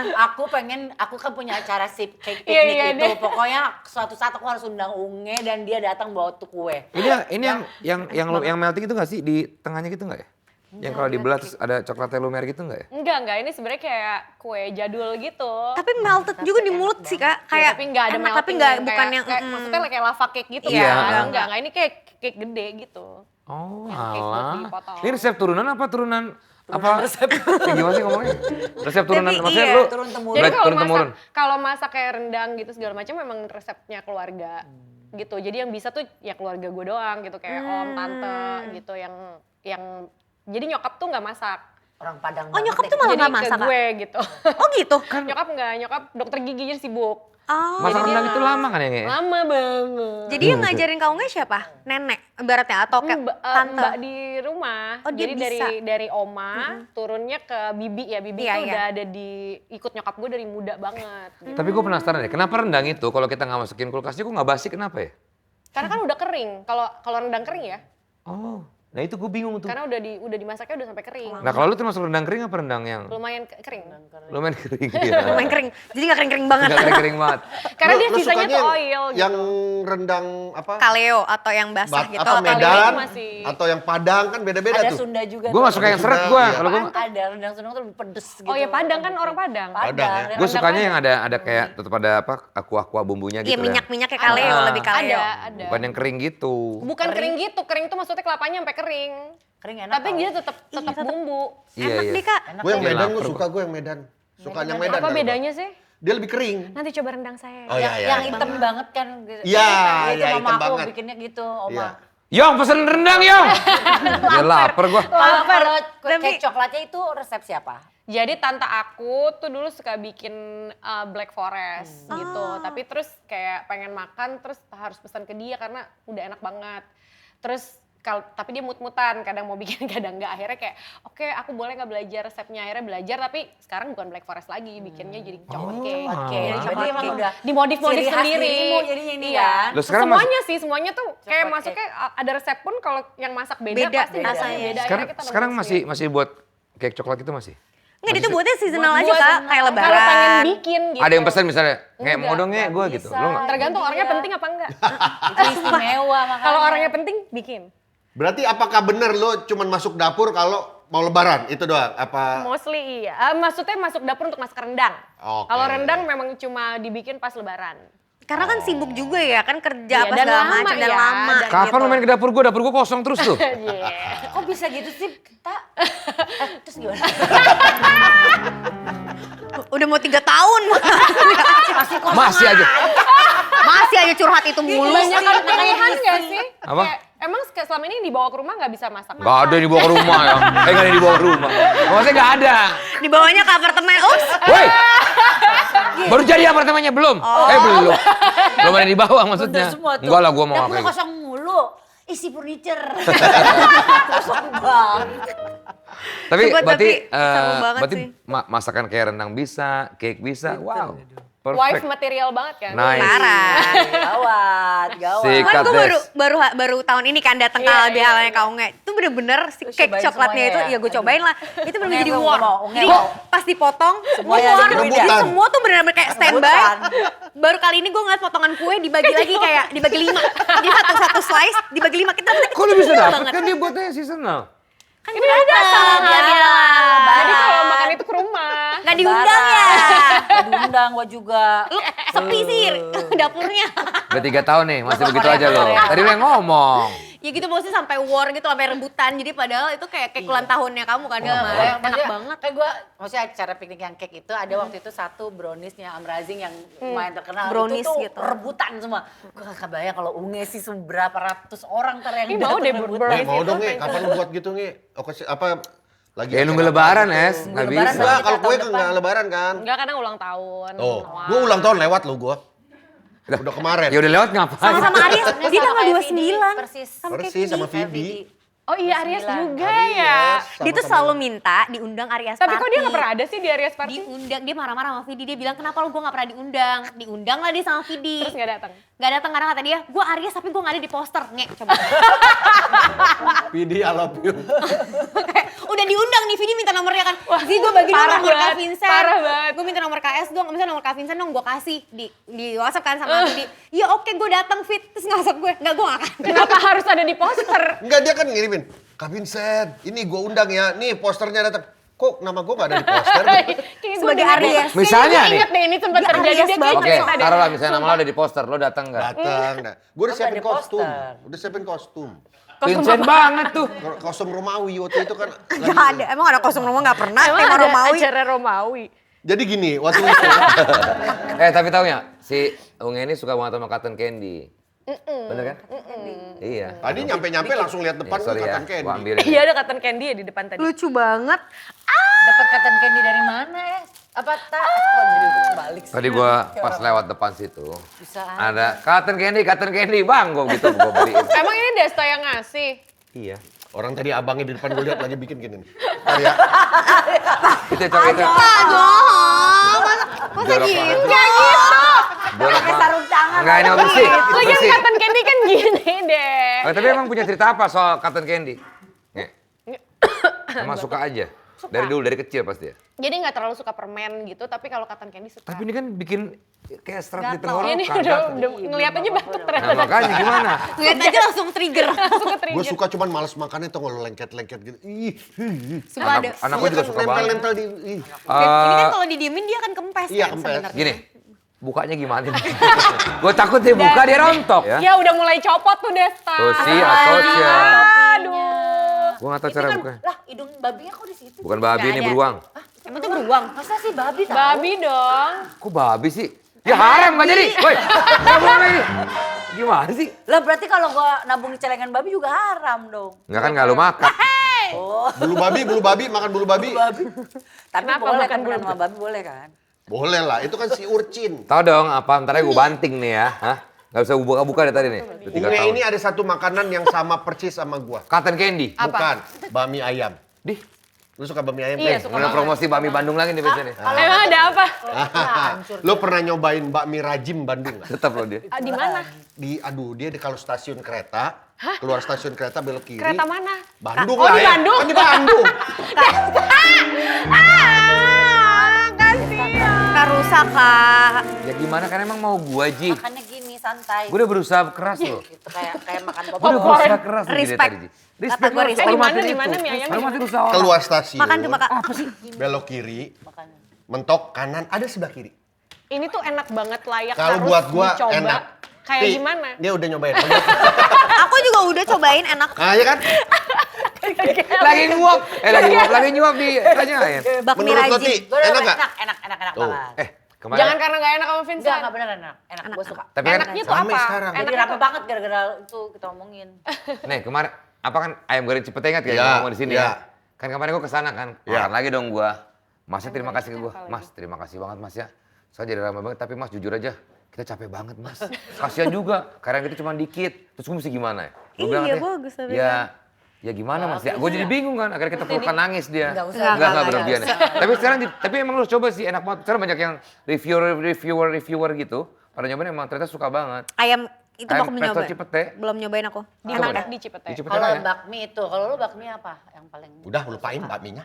aku kan punya acara sip cake Iya, piknik iya, itu. deh. Pokoknya suatu saat aku harus undang Unge dan dia datang bawa tuh kue. Ini yang melting itu nggak sih di tengahnya gitu nggak ya? Yang kalau dibelah terus ada coklatnya lumer gitu nggak ya? Enggak, ini sebenarnya kayak kue jadul gitu. Tapi melted juga di mulut sih kak. Kayak tapi enggak ada enak, tapi melting nggak yang bukan kayak- yang kayak, maksudnya kayak lava cake gitu Iya. ya. Enggak, ini kayak cake gede gitu. Oh Yang cake buat alah. dipotong. Ini resep turunan apa turunan? Apa? Resep. Gimana sih ngomongnya? Resep turunan, Tapi maksudnya iya, lu? turun-temurun. Jadi Turun temurun. kalau masak kayak rendang gitu segala macam memang resepnya keluarga gitu. Jadi yang bisa tuh ya keluarga gue doang gitu kayak om, tante gitu yang jadi nyokap tuh nggak masak. Orang Padang. Oh nyokap banget tuh deh. malah Jadi nggak ke masak kak? gue gitu. Oh gitu? nyokap dokter giginya sibuk. Oh. Masak Jadi rendang dia- itu lama kan ya? Nge? Lama banget. Jadi yang ngajarin kak Unge siapa? Nenek ibaratnya atau kayak tante? Mbak di rumah. Oh, dia Jadi bisa. dari oma turunnya ke bibi ya. Bibi Iya, tuh iya. udah ada di ikut nyokap gue dari muda banget. gitu. Tapi gue penasaran deh, kenapa rendang itu kalau kita nggak masukin kulkasnya kok nggak basi kenapa ya? Karena kan udah kering. Kalau rendang kering ya. Oh, nah itu gue bingung tuh. Karena udah dimasaknya udah sampai kering. Nah kalau lu termasuk rendang kering apa rendang yang Lumayan kering. lumayan kering ya? Lumayan kering. Jadi nggak kering-kering banget. Nggak kering-kering banget. Karena Lu- dia lu sisanya sukanya tuh oil gitu. Yang rendang apa? Kaleo atau yang basah gitu. Apa Kalau kaleo Medan itu masih- atau yang Padang kan beda-beda Ada tuh. Sunda juga. Gue nggak tuh. suka yang seret Sunda, gue. iya. Kalau gue Ada rendang Sunda tuh lebih pedes gitu. Oh ya Padang kan orang Padang. Padang ya. gue sukanya yang ada kayak tetap ada apa kuah-kuah bumbunya Iya gitu. minyak-minyak kayak kaleo, Ah. lebih kaleo. Ada. Bukan yang kering gitu. Bukan kering gitu. Kering tuh maksudnya kelapanya sampai kering. Kering enak. Tapi dia tetap bumbu. Iya, Enak iya. deh Kak. Gue yang Iya, Medan, gue lapar suka gue yang Medan. Suka yang Medan. Apa tau bedanya sih? gua. Dia lebih kering. Nanti coba rendang saya. Oh iya, iya. Yang hitam banget kan. Iya, itu iya, mama hitam aku banget. bikinnya gitu, Oma. Iya. Yong, pesen rendang, Yong. Ya lapar gua. Kalau Tapi- cake coklatnya itu resep siapa? Jadi tante aku tuh dulu suka bikin Black Forest gitu. Tapi terus kayak pengen makan terus harus pesan ke dia karena udah enak banget. Terus tapi dia mut-mutan, kadang mau bikin kadang enggak. Akhirnya kayak oke, aku boleh nggak belajar resepnya. Akhirnya belajar tapi sekarang bukan Black Forest lagi, bikinnya jadi coklat cake. Oke, Jadi jadi coklat emang cake. udah dimodif-modif ciri khas sendiri. dirimu jadinya ini Iya. kan. Loh, sekarang semuanya sih, semuanya tuh kayak Coklat masuknya ada resep pun kalau yang masak beda, Beda pasti rasanya. rasanya beda. Sekarang Akhirnya kita sekarang nemuin masih sendiri. buat cake coklat itu masih? Nggak, dia tuh buatnya seasonal Buat aja Kak, kayak kalau pengen lebaran. bikin gitu. Ada yang pesan misalnya, kayak mau dong ya gue gitu. bisa. Lo nggak? Tergantung orangnya Iya. penting apa enggak. Itu istimewa makanya. Kalau orangnya penting, bikin. Berarti apakah bener lo cuman masuk dapur kalau mau lebaran? Itu doang? Apa? Mostly iya. Maksudnya masuk dapur untuk masak rendang. Oke. Kalau rendang memang cuma dibikin pas lebaran. Karena kan sibuk juga ya, kan kerja Iya, apa dan segala lama macam dan ya, lama. dan- Kapan lo main ke dapur gue? Dapur gue kosong terus tuh. Iya. Kok bisa gitu sih, Tak? Terus gimana? Udah mau 3 tahun. Masih aja. Masih aja curhat itu mulu. Banyak kan pilihan nggak sih? Apa? Kayak, emang selama ini dibawa ke rumah nggak bisa masak? Gak ada yang dibawa ke rumah ya. Nggak ada yang dibawa ke rumah. Maksudnya gak ada. Dibawanya ke apartemen. Ups. Woi! Baru jadi apartemennya belum? Belum. Belum ada yang dibawa maksudnya. Bener semua tuh. Enggak lah, gue mau Dapur kayak gitu. kosong mulu. Isi furniture. Kosong banget. Tapi Coba, berarti, seru banget berarti sih. masakan kayak rendang bisa, cake bisa. Wow. Wife Perfect. material banget kan? Nice. Parah. Gawat, gawat. Si- Kan gue Sikat baru tahun ini kan datang ke Iya, LBH iya, halnya Kak Unge. Itu bener-bener si Lu cake cobain coklatnya semuanya itu, ya? ya gue cobain lah. Itu bener-bener Unge jadi mau, war. mau, Unge Jadi mau. pas dipotong, Semuanya war. jadi Jadi rebutan. semua tuh bener-bener kayak standby. Rebutan. Baru kali ini gue ngeliat potongan kue dibagi lagi kayak dibagi 5. Jadi satu slice dibagi 5. Kita Kok lu bisa kecil dapet? banget. Kan dia buatnya seasonal. Kan gue datang. Jadi kalau makan itu ke rumah. Gak diundang ya. Gak diundang gua juga. Lu sepi sih dapurnya. Udah 3 tahun nih, masih Korea, begitu aja lo. Korea. Tadi lu yang ngomong. Ya gitu maksudnya sampai war gitu, sampai rebutan. Jadi padahal itu kayak ulang tahunnya kamu kan. Enak banget. Kayak gue, maksudnya acara piknik yang cake itu ada waktu itu satu browniesnya Amrazing yang lumayan terkenal. Brownies itu tuh gitu. rebutan semua. Gue gak kebayang kalau Unge sih seberapa ratus orang ntar yang Ih, mau deh rebutan. brownies. Mau itu dong nih, pengen kapan lu buat gitu nih? Oke, apa? Lagi Ya nunggu acara lebaran, apa gitu? Es. Nggak Nunggu lebaran bisa. Enggak, Kita kalau gue tahun kan nggak depan. lebaran kan. Enggak, kadang ulang tahun. Oh, Wah. gue ulang tahun lewat lo gue. Udah kemarin. Ya udah lewat ngapain? Sama-sama Aries, Sama dia tanggal kayak 29. Vidi, Persis. Persis sama Vivi. Oh iya, Aries 29. juga Aries, ya. Dia tuh selalu minta diundang Aries Tapi Party. kok dia gak pernah ada sih di Aries Party? Diundang, dia marah-marah sama Vidi. Dia bilang kenapa lu gue gak pernah diundang. Diundang lah dia sama Vidi. Terus gak datang? Gak datang karena kata dia, gue Aries tapi gue gak ada di poster. Nge, coba. Vidi, I love you. Kayak, udah diundang nih, Vidi minta nomornya kan. Zi, gue bagi parah nomor Kak banget, Vincent. parah banget. Gue minta nomor KS dong, misalnya nomor Kak Vincent dong, gue kasih. Di WhatsApp kan sama Vidi. Iya oke, gue datang Fit. Terus nggak WhatsApp gue, nggak gue gak akan. Kenapa harus ada di poster? Enggak, dia kan ngirimin. Kak Vincent, ini gue undang ya. Nih posternya datang. Kok nama gue gak ada di poster? Kayaknya gua Sebagai denger deh. Aries. Misalnya Kayaknya nih. inget deh ini sempat Dia terjadi. Aries Dia banget. kayaknya Oke, cerita deh. taruhlah misalnya nama lo ada di poster, lo datang nggak? Datang. Gue udah Masa siapin ada kostum. poster? Udah siapin kostum. Vincent banget tuh. Kostum Romawi waktu itu kan. Gak ada, emang ada kostum rumah gak pernah. Emang Tema ada Romawi. acara Romawi. Jadi gini, waktu itu. Tapi tahu nggak, si Unge ini suka banget sama cotton candy. Bener kan? Iya. Tadi nyampe-nyampe langsung lihat depan Sorry ya, katan candy. gua ambilin. Iya ada cotton candy ya di depan tadi. Lucu banget. Dapat cotton candy dari mana ya? Apa tak? Kok jadi balik sih? Tadi gua pas lewat depan situ, Bisa ada cotton candy, bang, gua gitu, gua beliin. Emang ini Desta yang ngasih? Iya. Orang tadi abangnya di depan gue lihat lagi bikin gini. Ntar ya. Itu cok itu. Aduh, masa Jorok gitu? banget. Gak gitu. Jorok Pakai banget. sarung tangan. Enggak, ini bersih. Lagian Bersih. cotton candy kan gini deh. Oh, tapi emang punya cerita apa soal cotton candy? Nge. Emang suka aja. Dari dulu, dari kecil pasti ya. Jadi gak terlalu suka permen gitu, tapi kalau cotton candy suka. Tapi ini kan bikin kayak serat di Gatal. tenggorokan. Ini udah ngeliat aja batuk Nah, ternyata. makanya gimana? Ngeliat aja langsung trigger. Langsung ke Gue trigger. suka cuman males makannya tuh kalau lengket-lengket gitu. Ih. Suka ada. Anak gue juga suka banget. Nempel-nempel di. Ih. Ini kan kalau didiemin dia akan kempes Iya, kan kempes. sebenarnya. Gini, bukanya gimana nih? Gue takut dia buka, dia rontok ya. Ya udah mulai copot tuh Desta. Tuh sih, asosnya. Aduh. Gua nggak tahu Itu cara kan, bukanya. lah hidung babinya kok di situ? Bukan babi, Nggak ini ada. beruang. Emang tuh beruang. Masa sih babi tahu? Babi dong. Kok babi sih? Ya haram nggak jadi. Woi, nggak boleh ini. Gimana sih? Lah berarti kalau gua nabung celengan babi juga haram dong. Nggak kan nggak lu makan. Oh, Bulu babi, makan bulu babi. babi. Tapi Kenapa boleh makan kan bulu sama babi boleh kan? Boleh lah, itu kan si urcin. Tahu dong apa? Ntar gue banting nih ya. Hah? Nggak bisa buka-buka deh tadi nih. Udah 3 Unge tahun. ini ada satu makanan yang sama persis sama gua. Cotton candy. Bukan, bami ayam. Dih, Lu suka bami ayam? Iya, kan? suka. udah promosi Bami Bandung lagi nih biasanya. Emang ada apa? Lu pernah nyobain bakmi rajim Bandung nggak? Tetap loh dia. Di mana? Dia kalau stasiun kereta, keluar stasiun kereta belok kiri. Kereta mana? Bandung Oh, lah di ya. Bandung? Kan di Bandung. Kak rusak kak. Ya gimana kan emang mau gua Ji. Makannya gini santai. Gue udah berusaha keras loh. Gitu kayak makan Gue udah popcorn. berusaha keras loh dari Respect. tadi, Ji. Kata gua respect. hormatin Di mana itu. mie ayamnya? Hormatin usaha orang. Keluar stasiun. Makan coba kak. Belok kiri, Makanya. mentok kanan, ada sebelah kiri. Ini tuh enak banget, layak Kalau harus buat gua dicoba. enak. Kayak Pi, gimana? Dia udah nyobain. Aku juga udah cobain enak. Nah, ya kan? Lagi nyuap di tanyain. Bakmi Menurut lo, rajim. Ti, Gua udah enak nggak? enak Tuh. banget. Kemarin Jangan karena nggak enak sama Vincent. Enggak bener enak. Enak, gue suka. tapi kan Enaknya tuh Rame apa? sekarang. Jadi Enaknya rame tuh banget gara-gara itu kita omongin. nih kemarin apa kan ayam goreng Cipete ingat ya Iya, ngomong di sini iya. ya. Kan kemarin gue kesana kan. Iya. Makan lagi dong gua. Masnya terima kasih ke gua. Mas, terima kasih banget Mas ya. Saya jadi ramai banget tapi Mas jujur aja kita capek banget Mas. Kasihan juga. Karena itu cuma dikit. Terus gue mesti gimana ya? Gua bilang Iya, katanya, bagus tapi Ya gimana Mas? Ya, gue jadi bingung kan. Akhirnya kita pelukan nangis dia. Nggak usah. Enggak berlebihan ya. Tapi sekarang, tapi emang lu coba sih enak banget. Sekarang banyak yang reviewer gitu. Pada nyobain emang ternyata suka banget. Ayam itu Ayam aku belum presto nyoba. Cipete. Belum nyobain aku. Di Coba mana? deh. Di Cipete. Di Cipete Kalau kan ya? bakmi itu, kalau lu bakmi apa yang paling? Udah lupain bakminya.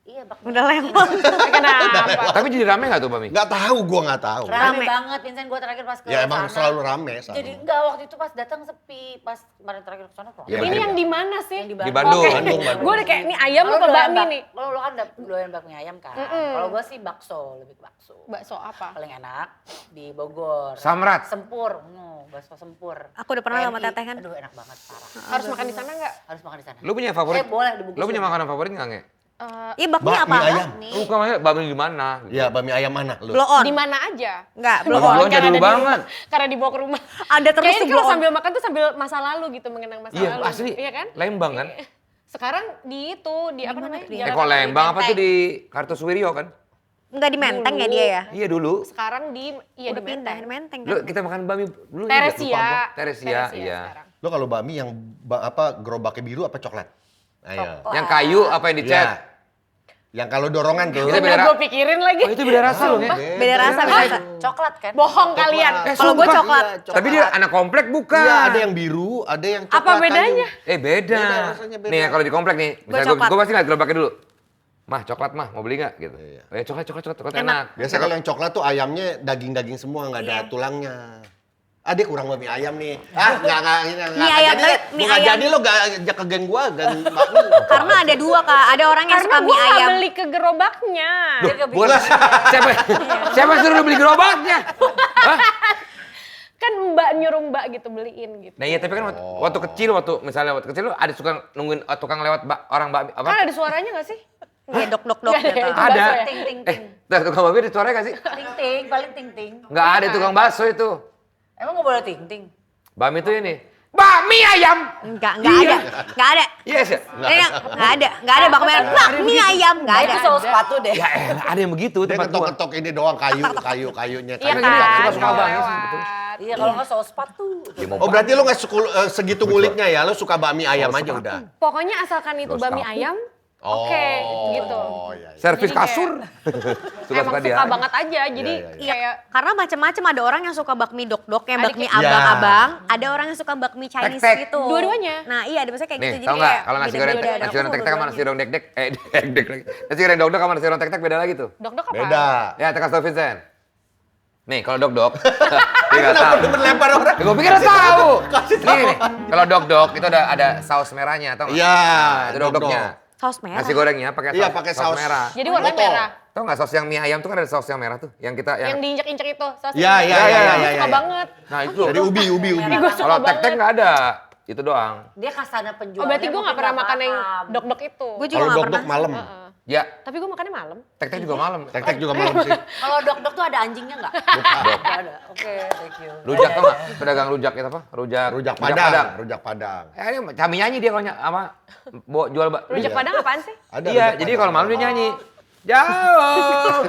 Iya bakmi. Udah lewat. Kenapa? Tapi jadi rame nggak tuh Bami? Nggak tahu, gua nggak tahu. Rame Rame. banget, Vincent gue terakhir pas ke Ya emang sana. selalu rame. Selalu. Jadi enggak, waktu itu pas datang sepi, pas kemarin terakhir ke sana kok. Ya, Ini bener. yang di mana sih? Yang di Di Bandung. Oke. Bandung. Gue udah kayak, ini ayam Kalau apa doyan bakmi nih? Kalau lu kan doyan bakmi ayam kan. Kalau gue sih bakso, lebih ke bakso. Bakso apa? Paling enak di Bogor. Samrat. Sempur, bakso sempur. Aku udah pernah sama TNI. Teteh kan. Aduh enak banget, parah. Harus makan di sana nggak? Harus makan di sana. Lu punya favorit? boleh dibungkus. Lu punya makanan favorit nggak nge? Iya bakmi Bakmi apa? ayam. Lu bukan maksudnya bakmi di mana? Ya bakmi ayam mana lu? Blow on. Di mana aja? Enggak, blow Blow on. on. jadul Karena banget. Karena dibawa ke rumah. Ada terus Kayaknya tuh kalau blow on. sambil makan tuh sambil masa lalu gitu, mengenang masa Iya lalu. asli. Iya kan? Lembang kan? Sekarang di itu, di apa namanya? Di Eh Jalan kok Raya. Lembang apa tuh di Kartosuwiryo kan? Enggak di Menteng ya dia ya? Iya dulu. Sekarang di, iya Udah di pindah Menteng. di Menteng Lu kan. kita makan bakmi dulu Teresia. Teresia, iya. sekarang. Lu kalau bakmi yang gerobaknya biru apa coklat? Ayo. Yang kayu apa yang dicat? Iya. Yang kalau dorongan tuh. Kita beda Nah, gue pikirin lagi. Oh itu beda rasa loh ya. Beda rasa, beda rasa. Coklat kan? Bohong kalian. Kalau gue coklat. Tapi dia anak komplek bukan. Iya, ada yang biru, ada yang coklat. Apa bedanya? kayu. Beda. Beda, rasanya beda. Nih kalau di komplek nih, misalnya coklat. gue pasti lihat gerobaknya dulu. Mah coklat mah, mau beli nggak? Gitu. Iya. Oh ya coklat Enak. enak. Biasa kalau yang coklat tuh ayamnya daging-daging semua, nggak ada Iya. tulangnya. Ah dia kurang bakmi ayam nih. Ah nggak Mie ayam, jadi. mie Nggak ayam. jadi lo gak ajak ke geng gua, geng bakmi. Karena ada dua kak, ada orang yang Karena suka gue mie nggak ayam. beli ke gerobaknya. Dia nggak bikin. Boleh. siapa suruh lu beli gerobaknya? Hah? Kan mbak nyuruh mbak gitu beliin gitu. Nah iya tapi kan waktu kecil, misalnya waktu kecil lu ada suka nungguin tukang lewat orang bakmi apa? Kan ada suaranya gak sih? Iya dok dok dok Nggak ada gitu. itu. Ada. bakso ya? Ting ting Eh, ting. tukang bakmi ada suaranya gak sih? Ting ting, paling ting ting. Nggak ada tukang bakso itu. Emang nggak boleh ting ting? Bakmi itu ini. Bakmi ayam. Enggak Iya. ada. Yes ya. Enggak ada bakmi ayam. Bakmi ayam, enggak ada. Itu soal sepatu deh. Ya elah, ada yang begitu Dia tempat gua. ketok-ketok ini doang kayunya. Iya kayu. kan? suka-suka banget sih, betul. Iya kalau nggak soal sepatu. Ya, mau Oh berarti lo nggak segitu nguliknya ya, lo suka bakmi ayam aja udah. Pokoknya asalkan itu Terus bakmi kaku. ayam, oke gitu. Oh iya. servis Jadi kayak- kasur. Emang suka banget aja, jadi Iya, kayak karena macam-macam ada orang yang suka bakmi dok-dok, yang Ada bakmi kayak- abang-abang, ada orang yang suka bakmi Chinese Tek-tek. gitu. Dua-duanya. Nah, iya, ada biasanya kayak Nih, gitu. tau nggak? Kalau nasi goreng beda-beda. nasi goreng Aku tek-tek sama nasi dua-duanya. goreng dek-dek, dek-dek lagi. Nasi goreng dok-dok sama nasi goreng tek-tek beda lagi tuh. dok-dok apa? Beda. Ya, tekan tau Vincent. Nih, kalau dok-dok, dia nggak tahu. Kenapa melempar orang? Gue pikir udah tahu. Nih, kalau dok-dok itu ada saus merahnya, tau nggak? Iya, Nah, itu dok-dok. dok-doknya. Saus merah. Nasi gorengnya pakai Iya, pakai saus. merah. Jadi warna Botol. merah. Tau nggak saus yang mie ayam tuh kan ada saus yang merah tuh, yang kita Yang diinjek-injek itu. saus Iya, yang- iya, iya, Gue iya, suka iya. banget. Nah itu. Dari ubi. Gue suka Kalau tek-tek banget. nggak ada. itu doang. Dia kasana penjualnya. Oh berarti gue gak pernah makan yang dok-dok itu. Gue juga Kalau nggak dok-dok pernah. malam. Ya, Tapi gue makannya malam. tek-tek juga malam. Tek-tek juga malam sih. Kalau dok-dok tuh ada anjingnya nggak? Dok. Nggak ada. Oke, thank you. Rujak tau nggak? Pedagang rujak itu apa? Rujak Padang, rujak Padang. Ini kami nyanyi dia kalau jual Rujak Padang apaan sih? Ada Iya, rujak jadi Padang. kalau malam dia nyanyi. Jauh,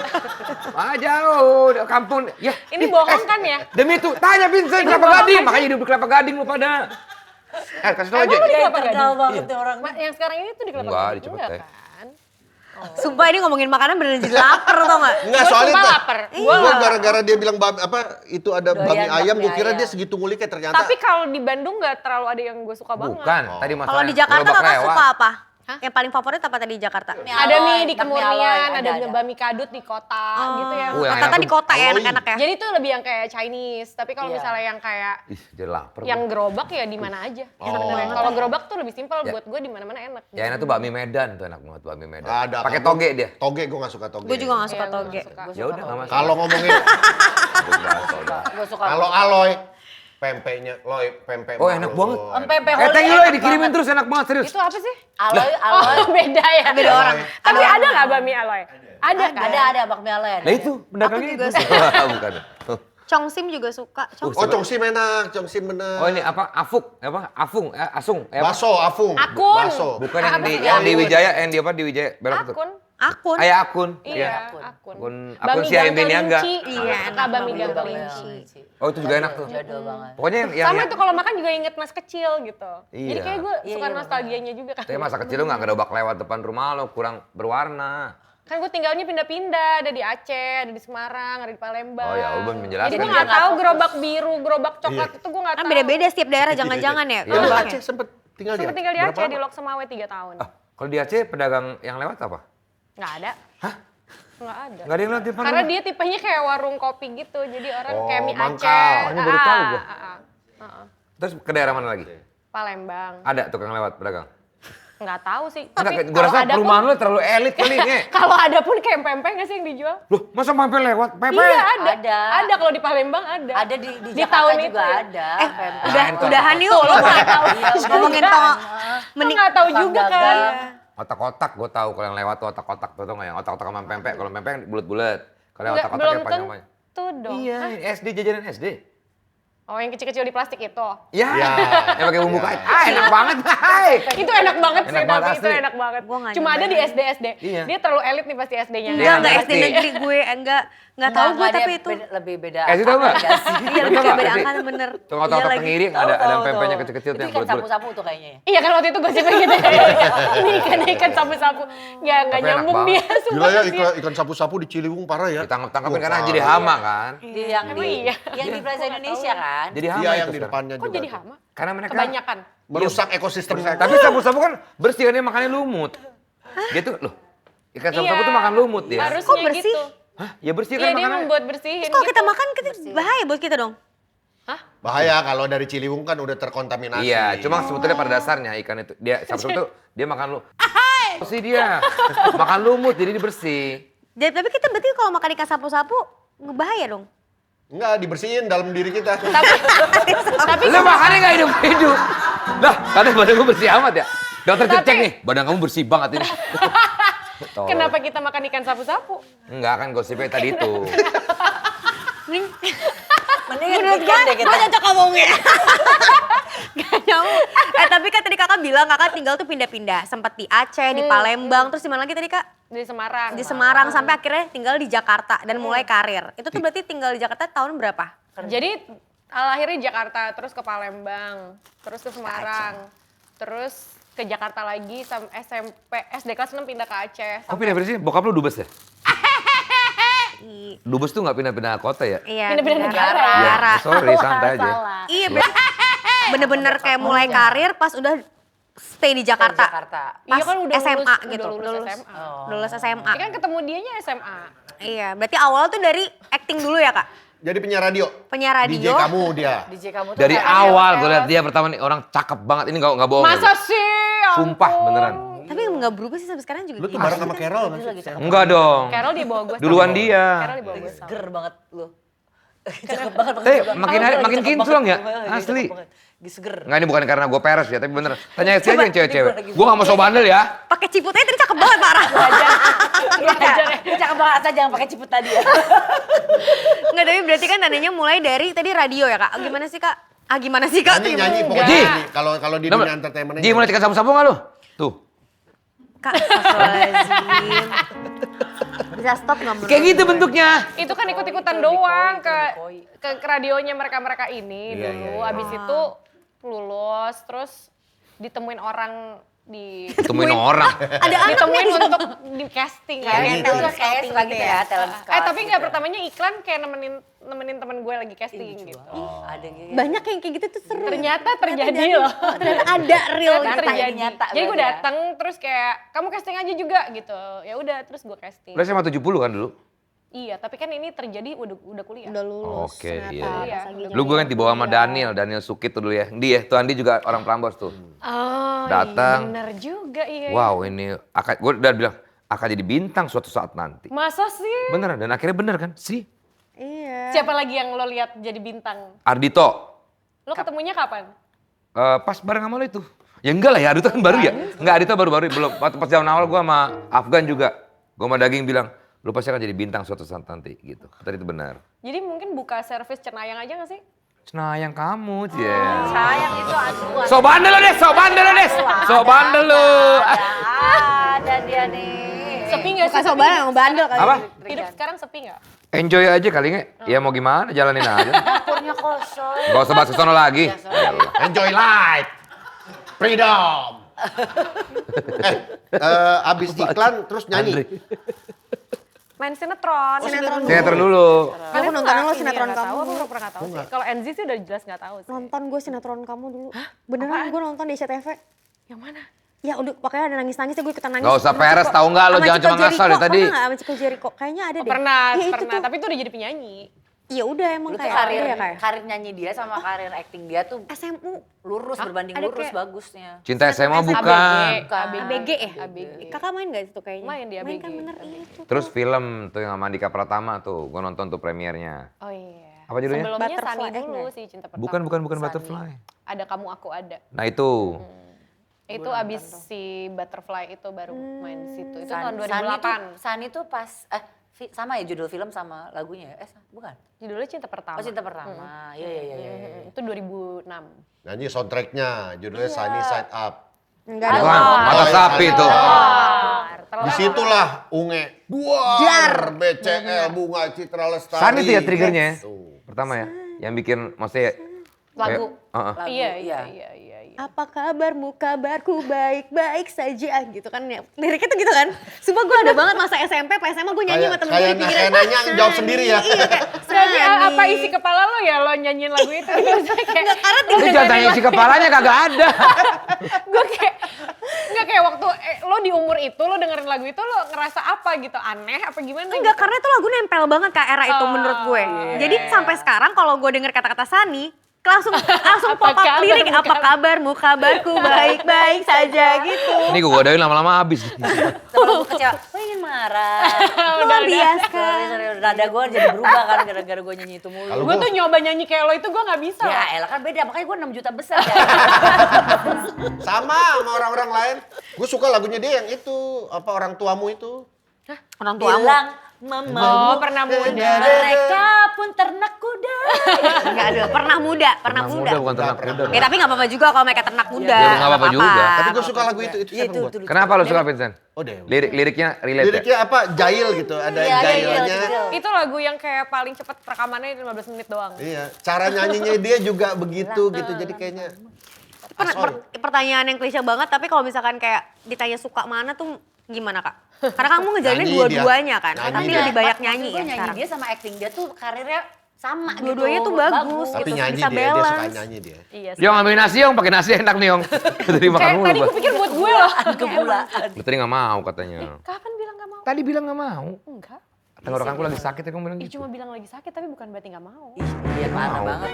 jauh, kampung. Ya, Ini bohong kan ya? demi itu, tanya Vincent Kelapa Gading, makanya hidup di Kelapa Gading lu pada. Kasih tau aja. Emang lu di Kelapa Tegal Gading? banget tuh orang. Yang sekarang ini tuh di Kelapa Enggak, Gading? di Cepete. Enggak kan? Sumpah ini ngomongin makanan beneran jadi lapar tau gak? Enggak, Gua soalnya sumpah tuh. lapar. Gua gara-gara dia bilang itu ada Doyan bami ayam, bakmi gua kira ayam. dia segitu nguliknya ternyata. Tapi kalau di Bandung nggak terlalu ada yang gue suka banget. Bukan, tadi masalah. Kalau di Jakarta gerobak kakak lewat. suka apa? Hah? Yang paling favorit apa tadi di Jakarta? Ada mie di Bakmi Kemurnian, aloy, ada ada. bami kadut di kota, gitu ya. yang Kakak enak di tuh kota ya aloy. enak-enak ya? Jadi itu lebih yang kayak Chinese, tapi kalau Iya. misalnya yang kayak Ih, jadi lapar. yang gua. gerobak ya di mana aja. Oh. Sebenarnya. Kalau gerobak tuh lebih simpel Ya. buat gue di mana-mana enak. Ya enak tuh bakmi Medan tuh enak banget bakmi Medan. Ada. Pakai kamu- toge dia. Toge gua nggak suka toge. Gue juga gak suka Iya, gua toge. nggak suka. Ya udah enggak masalah. Kalau ngomongin Gue suka. kalau aloy, pempeknya, loy, pempek. Oh, enak banget. Pempek Eh, thank you Holy loh, enak dikirimin banget. terus enak banget serius. Itu apa sih? Aloy, Oh aloy. beda ya. Beda orang. Tapi ada nggak bami aloy? Ada kan? Ada bakmi aloy ada. Nah itu, pedagangnya juga itu. Bukan. Congsim juga suka. Oh, congsim enak, congsim bener. Oh ini apa? Afuk, apa? Afung, asung. Apa? Baso, afung. Akun. Baso. Bukan Apa yang sih? di Wijaya, yang di apa di Wijaya? Belok tuh. Akun. Akun. Ayah akun. Iya, Akun. akun. Akun si Ayam Beniaga. Iya, Suka bami Bakmi gagal kelinci. Oh itu juga enak tuh. Jodoh banget. Pokoknya yang Sama itu kalau makan juga inget mas kecil gitu. Jadi Iya. kayak gue Iya, suka iya, nostalgianya juga kan. Tapi masa kecil lu nggak gerobak lewat depan rumah lo, kurang berwarna. Kan gue tinggalnya pindah-pindah, ada di Aceh, ada di Semarang, ada di Palembang. Oh ya, lu belum menjelaskan. Jadi gue Iya. nggak tahu gerobak biru, gerobak coklat itu gue nggak Kan tahu. beda-beda setiap daerah jangan-jangan ya. Lu di gerobaknya. Aceh sempet tinggal di Sempet tinggal di Berapa Aceh, lama? di Lok Semawe 3 tahun. Ah, kalau di Aceh pedagang yang lewat apa? Nggak ada. Hah? Nggak ada. Nggak ada yang lewat di depan Karena rumah? dia tipenya kayak warung kopi gitu, jadi orang Oh, kayak mie mangkal. Aceh. Oh, ini baru tahu gua. Ah. Terus ke daerah mana lagi? Palembang. Ada tukang lewat pedagang? Nggak tahu sih. Ada, Tapi gue rasa kalau ada perumahan pun, lu terlalu elit kali nih. kalau ada pun kayak pempek nggak sih yang dijual? Loh, masa mampir lewat? Pepe? Iya ada. Ada. Ada kalau di Palembang ada. Ada di Di Jakarta tahun juga itu ya? ada. pempek. Udahan yuk. Tuh, lo nggak tahu. Ngomongin juga. tong. Lo nggak tahu Tukang juga dagang. kan? Otak-otak, gue tahu kalau yang lewat tuh otak-otak tuh, tau nggak yang otak-otak sama pempek. Kalau pempek bulat-bulat. Kalau yang Nggak, otak-otak belum yang panjang-panjang. tentu dong. Iya, SD jajanan SD. Oh yang kecil-kecil di plastik itu. Ya, Ya. yang pakai bumbu Ya. kacang. Ah, enak banget, hai. Itu enak banget sih, Enak banget, tapi itu asli. enak banget. Gua nggak Cuma ada nyobain. di SD-SD. Iya. Dia terlalu elit nih pasti SD-nya. Enggak, enggak ngerti. SD negeri gue. Enggak tahu gue tapi itu. Lebih beda. SD tau nggak? angka sih. Iya lebih Tau kayak nggak, beda SD? angkatan bener. Tuh otak-otak Iya lagi. pengiring Tahu, ada tahu, pempeknya tahu. kecil-kecil tuh Itu yang ikan bulat-bulat. sapu-sapu tuh kayaknya ya. Iya kan waktu itu gosipnya gitu. Ini ikan sapu-sapu. Ya nggak Tapi enak nyambung banget. dia. Gila ya, sumpah. ikan sapu-sapu di Ciliwung parah ya. Ditangkap-tangkapin Wah, karena parah. jadi hama kan. Di yang Emang di iya? yang di Plaza Indonesia kan. Jadi hama Iya itu yang di sekarang. depannya Kok juga. jadi tuh. hama? Karena mereka Kebanyakan. Merusak ekosistem. Tapi sapu-sapu kan bersih kan dia makannya lumut. Dia tuh loh, ikan sapu-sapu Iya. tuh makan lumut dia. Harusnya Kok bersih? gitu. Hah? Ya bersih Iya kan dia makannya. membuat bersihin Kalau gitu. kita makan kita bahaya buat kita dong. Bahaya kalau dari Ciliwung kan udah terkontaminasi. Iya, cuma sebetulnya pada dasarnya ikan itu dia sapu-sapu tuh dia makan lu. Bersih dia. Makan lumut jadi dia bersih. Jadi tapi kita berarti kalau makan ikan sapu-sapu bahaya dong. Enggak, dibersihin dalam diri kita. Tapi Lu makannya nggak hidup-hidup. Lah, katanya badan gue bersih amat ya. Dokter cek nih, badan kamu bersih banget ini. Tolong. kenapa kita makan ikan sapu-sapu? Enggak kan gosipnya tadi itu. Mendingan Menurut bikin deh gue kita. cocok ngomongnya. Gak nyambung. Tapi kan tadi kakak bilang kakak tinggal tuh pindah-pindah. Sempat di Aceh, di Palembang, terus di mana lagi tadi kak? Di Semarang. Di Semarang sampai akhirnya tinggal di Jakarta dan mulai karir. Itu tuh berarti tinggal di Jakarta tahun berapa? Jadi akhirnya di Jakarta, terus ke Palembang, terus ke Semarang, terus ke Jakarta lagi sampai SMP, SD kelas 6 pindah ke Aceh. Kok pindah dari sini? Bokap lu dubes ya? I- Dubes tuh nggak pindah-pindah kota ya? Iya, Pindah-pindah negara. negara. Ya, sorry, santai aja. Salah. Iya, bener-bener kayak mulai karir pas udah stay di Jakarta. Jakarta. Pas Iya kan udah SMA lulus, gitu. udah lulus SMA. Oh. Lulus SMA. Ini kan ketemu dianya SMA. Iya, berarti awal tuh dari acting dulu ya kak? Jadi penyiar radio. Penyiar radio. DJ kamu dia. DJ kamu tuh Dari kayak- awal gue liat dia pertama nih orang cakep banget. Ini nggak bohong. Masa ya. sih? Ya Sumpah ampun. beneran. Tapi nggak berubah sih sampai sekarang juga. Lu tuh gitu. bareng sama Carol kan? Enggak dong. Carol di bawah gue. Duluan dia. Carol di bawah gue. Ger banget lu. Cakep banget. makin hari makin kinclong ya, asli. Seger. Nggak, ini bukan karena gue peres ya, tapi bener. Tanya Hesti aja yang cewek-cewek. Coba. Gue gak mau so bandel ya. Pakai ciputnya tadi cakep banget parah. Cakep banget aja, jangan pakai ciput tadi ya. Nggak, tapi berarti kan tandanya mulai dari tadi radio ya Kak. Gimana sih Kak? Gimana sih Kak? Nyanyi Ji. pokoknya nyanyi. Kalau di dunia entertainment. Ji, mulai tekan sapu-sapu nggak lu? Tuh. Kak, astagfirullahaladzim. Bisa stop nggak menurut Kayak gitu gue? bentuknya. Itu kan ikut-ikutan doang ke radionya mereka-mereka ini Iya, dulu. iya, iya. Abis itu lulus, terus ditemuin orang Temuin orang. Ada anak ditemuin nih. untuk di casting Ya, kan. itu kayak suka gitu ya, talent scout. Tapi nggak pertamanya iklan kayak nemenin temen gue lagi casting gitu. Ada gitu. Banyak yang kayak gitu tuh seru. Ternyata terjadi loh. Ternyata ada real Ternyata nyata. terjadi. nyata Jadi gue berarti ya. datang terus kayak kamu casting aja juga gitu. Ya udah terus gue casting. Lu SMA 70 kan dulu? Iya, tapi kan ini terjadi udah kuliah. Udah lulus. Oke, ternyata iya. pas Iya. lagi Lu gue kan dibawa sama Daniel Sukit tuh dulu ya. Dia tuh Andi juga orang Prambors tuh. Oh, Datang. iya bener juga iya. Wow, ini gue udah bilang akan jadi bintang suatu saat nanti. Masa sih? Beneran, dan akhirnya bener kan? Si Iya. Siapa lagi yang lo lihat jadi bintang? Ardito. Lo ketemunya kapan? Pas bareng sama lo itu. Ya enggak lah ya, Ardito kan baru ya. Enggak, Ardito baru-baru belum. Pas zaman awal gue sama Afgan juga. Gue sama Daging bilang, lu pasti akan jadi bintang suatu saat nanti gitu. Tadi itu benar. Jadi mungkin buka servis Cenayang aja gak sih? Cenayang kamu, Cie. Sayang itu aduan. So bandel lo, Des. So bandel lo, Des. So bandel lo. Ada dia nih. Sepi gak sih? Bukan sobat yang bandel kali. Apa? Hidup sekarang sepi gak? Enjoy aja kali nge. Ya mau gimana, jalanin aja. Dapurnya kosong. Gak usah bahas kesono lagi. Enjoy life. Freedom. Abis iklan terus nyanyi. Main sinetron. Sinetron dulu. Aku nonton lo sinetron kamu. Aku pernah gak tahu sih. Kalau NZ sih udah jelas gak tahu sih. Nonton gue sinetron kamu dulu. Beneran gue nonton di SCTV. Yang mana? Ya udah pokoknya ada nangis-nangis gue ikutan nangis. Gak usah Sama peres, Chico. tahu nggak lo, Sama jangan Chico cuma ngasal Jericho. dari tadi. Pernah nggak sama Chico Jericho? Kayaknya ada deh. Pernah, Iya, itu pernah. tuh. Tapi itu udah jadi penyanyi. Iya udah emang Lu tuh kayak karir, iya kayak. karir nyanyi dia sama karir acting dia tuh SMU. lurus, berbanding Ada lurus kayak- bagusnya. Cinta SMA bukan. Bukan. ABG ya? ABG. Kakak main gak itu kayaknya? Main di Main kan ABG. bener itu. Terus film tuh yang sama Andika Pratama tuh, gue nonton tuh premiernya. Oh iya. Apa judulnya? Sebelumnya Butterfly, Sunny dulu enggak? sih Cinta Pertama. Bukan Sunny. Butterfly. Ada Kamu Aku Ada. Nah itu. Itu abis si Butterfly itu baru main di situ. Itu tahun 2008. Sani tuh pas sama ya judul film sama lagunya ya? Bukan. Judulnya Cinta Pertama. Oh Cinta Pertama. Iya. Itu 2006. Nyanyi soundtracknya, judulnya Sunny Side Up. Enggak Bukan, ada. mata sapi tuh. Disitulah Unge. Duar, BCL, Bunga Citra Lestari. Sani tuh ya triggernya ya? Tuh. Pertama ya, yang bikin maksudnya Lagu. Lagu, Iya. Apa kabarmu, kabarku baik-baik saja gitu kan ya. Liriknya tuh gitu kan. Sumpah gue ada banget masa SMP, pas SMA gue nyanyi sama temen gue di pinggir. kayak nanya jawab sendiri ya. Iya kayak Jadi Sani. apa isi kepala lo ya lo nyanyiin lagu itu? Maksudnya kayak, Lu jangan tanya isi kepalanya kagak ada. gue kayak, nggak kayak waktu lo di umur itu lo dengerin lagu itu lo ngerasa apa gitu? Aneh apa gimana? Enggak, gitu? karena itu lagu nempel banget ke era itu menurut gue. Jadi sampai sekarang kalau gue denger kata-kata Sani, langsung pop up kabar, lirik bukan? apa kabarmu, kabarku baik-baik saja gitu. Ini gue godain lama-lama habis. Temen gue kecewa, gue ingin marah. Luar biasa. Sorry, nada gue jadi berubah kan gara-gara gue nyanyi itu mulu. Kalau Gue tuh nyoba nyanyi kayak lo itu gue nggak bisa. Ya elah kan beda, makanya gue 6 juta besar ya. Sama orang-orang lain. Gue suka lagunya dia yang itu, apa orang tuamu itu. Orang tua Bilang mama Oh pernah muda. mereka pun ternak kuda. enggak ada, pernah muda. Bukan ternak kuda. Ya tapi nggak apa-apa juga kalau mereka ternak muda. Ya, nggak apa-apa juga. Tapi gue suka lagu itu Iya seneng gua. itu. Kenapa lu suka Vincent? Oh deh. Lirik-liriknya relate ya? Liriknya apa? Jail gitu, ada Iya, jailnya. Itu lagu yang kayak paling cepet rekamannya 15 menit doang. Iya, cara nyanyinya dia juga begitu gitu. Jadi kayaknya Pertanyaan yang klise banget, tapi kalau misalkan kayak ditanya suka mana tuh gimana Kak? Karena kamu ngejalanin Nyanyi dua-duanya dia. kan, Nyanyi tapi dia. lebih banyak Maksud nyanyi gue ya nyanyi sekarang. dia sama acting dia tuh karirnya sama gitu. Dua-duanya tuh bagus. tapi gitu, nyanyi bisa dia suka balance. nyanyi dia. Iya sih. Yong ambilin nasi Yong, pakai nasi enak nih Yong. Tadi makan Kayak mulu tadi gua. gue pikir buat gue loh. Kebulaan. Lu tadi gak mau katanya. Kapan bilang gak mau? Tadi bilang gak mau. Enggak. Tenggorokanku lagi sakit ya kamu bilang Ya gitu. cuma bilang lagi sakit tapi bukan berarti gak mau. Iya parah banget.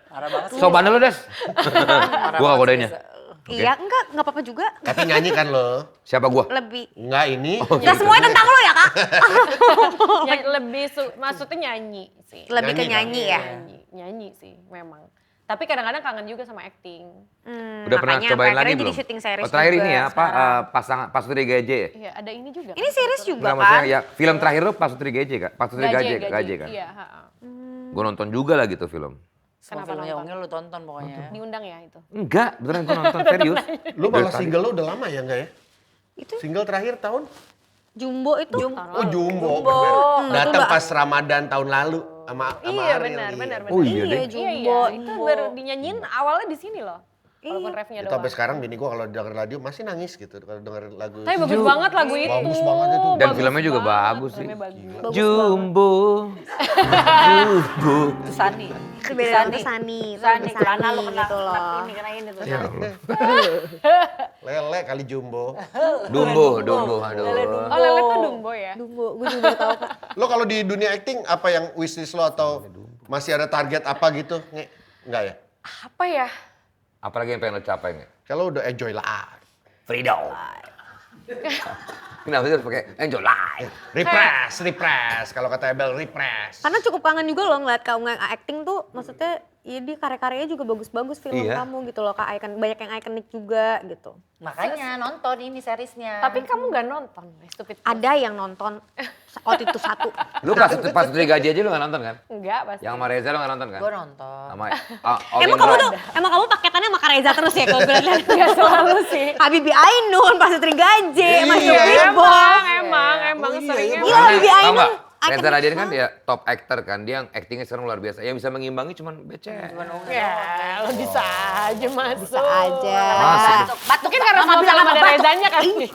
Parah banget. So bandel lu Des. Gua gak godainnya. Iya, enggak apa-apa juga. Tapi nyanyi kan lo? Siapa gua? Lebih. Enggak ini. Enggak semuanya tentang lo ya, Kak? Lebih maksudnya nyanyi sih. Lebih ke Nyanyi, nyanyi ya. Nyanyi sih memang. Tapi kadang-kadang kangen juga sama acting. Udah pernah makanya cobain sampai lagi akhirnya belum? jadi syuting series Oh, terakhir juga ini ya, apa sekarang. pasangan Pasutri Gaje ya? Iya, ada ini juga. Ini series juga Enggak, maksudnya kan? ya film terakhir lo Pasutri Gaje kan? Pasutri Gaje kan? Iya, Gue nonton juga lah gitu film. Semua Kenapa filmnya nonton? Ungil lu tonton pokoknya. Diundang ya itu. Enggak, beneran gue nonton serius. Lu malah Dari single lu udah lama ya enggak ya? Itu Single terakhir tahun? Jumbo itu. Oh Jumbo, bener. Datang pas Ramadan tahun lalu sama Iya, Ariel. benar. Oh iya deh. Jumbo. Itu baru dinyanyiin awalnya di sini loh. Walaupun refnya Itu doang. sampai sekarang bini gua kalau denger radio masih nangis gitu kalau denger lagu. Tapi bagus banget lagu itu. Bagus banget itu. Dan filmnya juga bagus sih. Filmnya bagus. Jumbo. Jumbo. Itu Sani. Itu beda sama Sani. Sani, karena lu kena gitu loh. kena ini tuh. Ya Allah. Lele kali Jumbo. Dumbo. Aduh. Oh, Lele tuh Dumbo ya? Jumbo, gue juga tahu Kak. Lo kalau di dunia acting apa yang wishlist lo atau masih ada target apa gitu? Enggak ya? Apa ya? Apalagi yang pengen lo capai nggak? Kalau udah enjoy lah. Freedom. Kenapa sih harus pakai enjoy life? Repress. Kalau kata Ebel repress. Karena cukup kangen juga loh ngeliat kamu acting tuh, maksudnya ya di karya-karyanya juga bagus-bagus film Iya. kamu gitu loh Kak. Banyak yang ikonik juga gitu. Makanya nonton ini seriesnya. Tapi kamu gak nonton, Stupid Plus. Ada yang nonton waktu itu satu. Lu Pasutri Gaje aja lu nggak nonton kan? Enggak, pasti. Yang sama Reza lu nggak nonton kan? Gue nonton. Sama Emang kamu tuh, emang kamu paketannya sama Kak Reza terus ya kalau gue lihat? Gak selalu sih. Habibie Ainun, Pasutri Gaje, Mas Iya, Big Emang Oh, iya, seringnya. iya. Iya, Habibie Ainun. Reza Radian kan dia top actor kan, dia yang actingnya sekarang luar biasa. Yang bisa mengimbangi cuman becek. Ya, lo bisa aja masuk. Bisa aja. Masuk. Batuk. Mungkin karena Mama sama bilang film apa, ada batuk. Rezanya kan. Banyak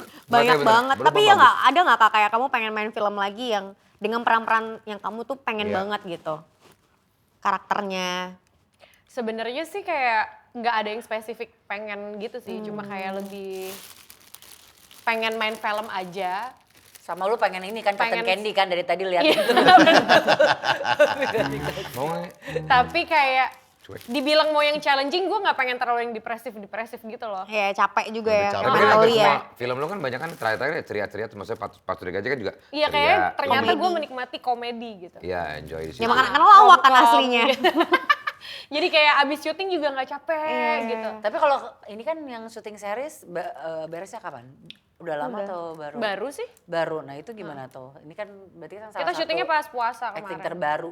Bener, banget. bener, Tapi bagus. ya nggak ada nggak Kak kayak kamu pengen main film lagi yang dengan peran-peran yang kamu tuh pengen Iya. banget gitu. Karakternya. Sebenarnya sih kayak nggak ada yang spesifik pengen gitu sih. Cuma kayak lebih pengen main film aja. Sama lu pengen ini kan Cotton Pengen- Candy kan dari tadi lihat Iya, itu. Mau nggak? Tapi kayak Cuek. dibilang mau yang challenging, gue nggak pengen terlalu yang depresif gitu loh. Ya capek juga ya. capek. Kayak Tapi Mas kan Oli ya. semua film lu kan banyak kan terakhir-terakhir ceria-ceria, maksudnya Pasutri Gaje kan juga Iya kayak ceria, ternyata komedi. gue menikmati komedi gitu. Iya, enjoy di situ. Ya makanya kan lawak kan Rom-com aslinya. gitu. Jadi kayak abis syuting juga nggak capek gitu. Tapi kalau ini kan yang syuting series beresnya kapan? Udah lama atau baru? Baru sih. Baru. Nah itu gimana tuh? Ini kan berarti kan salah Kita satu syutingnya pas puasa acting kemarin. terbaru.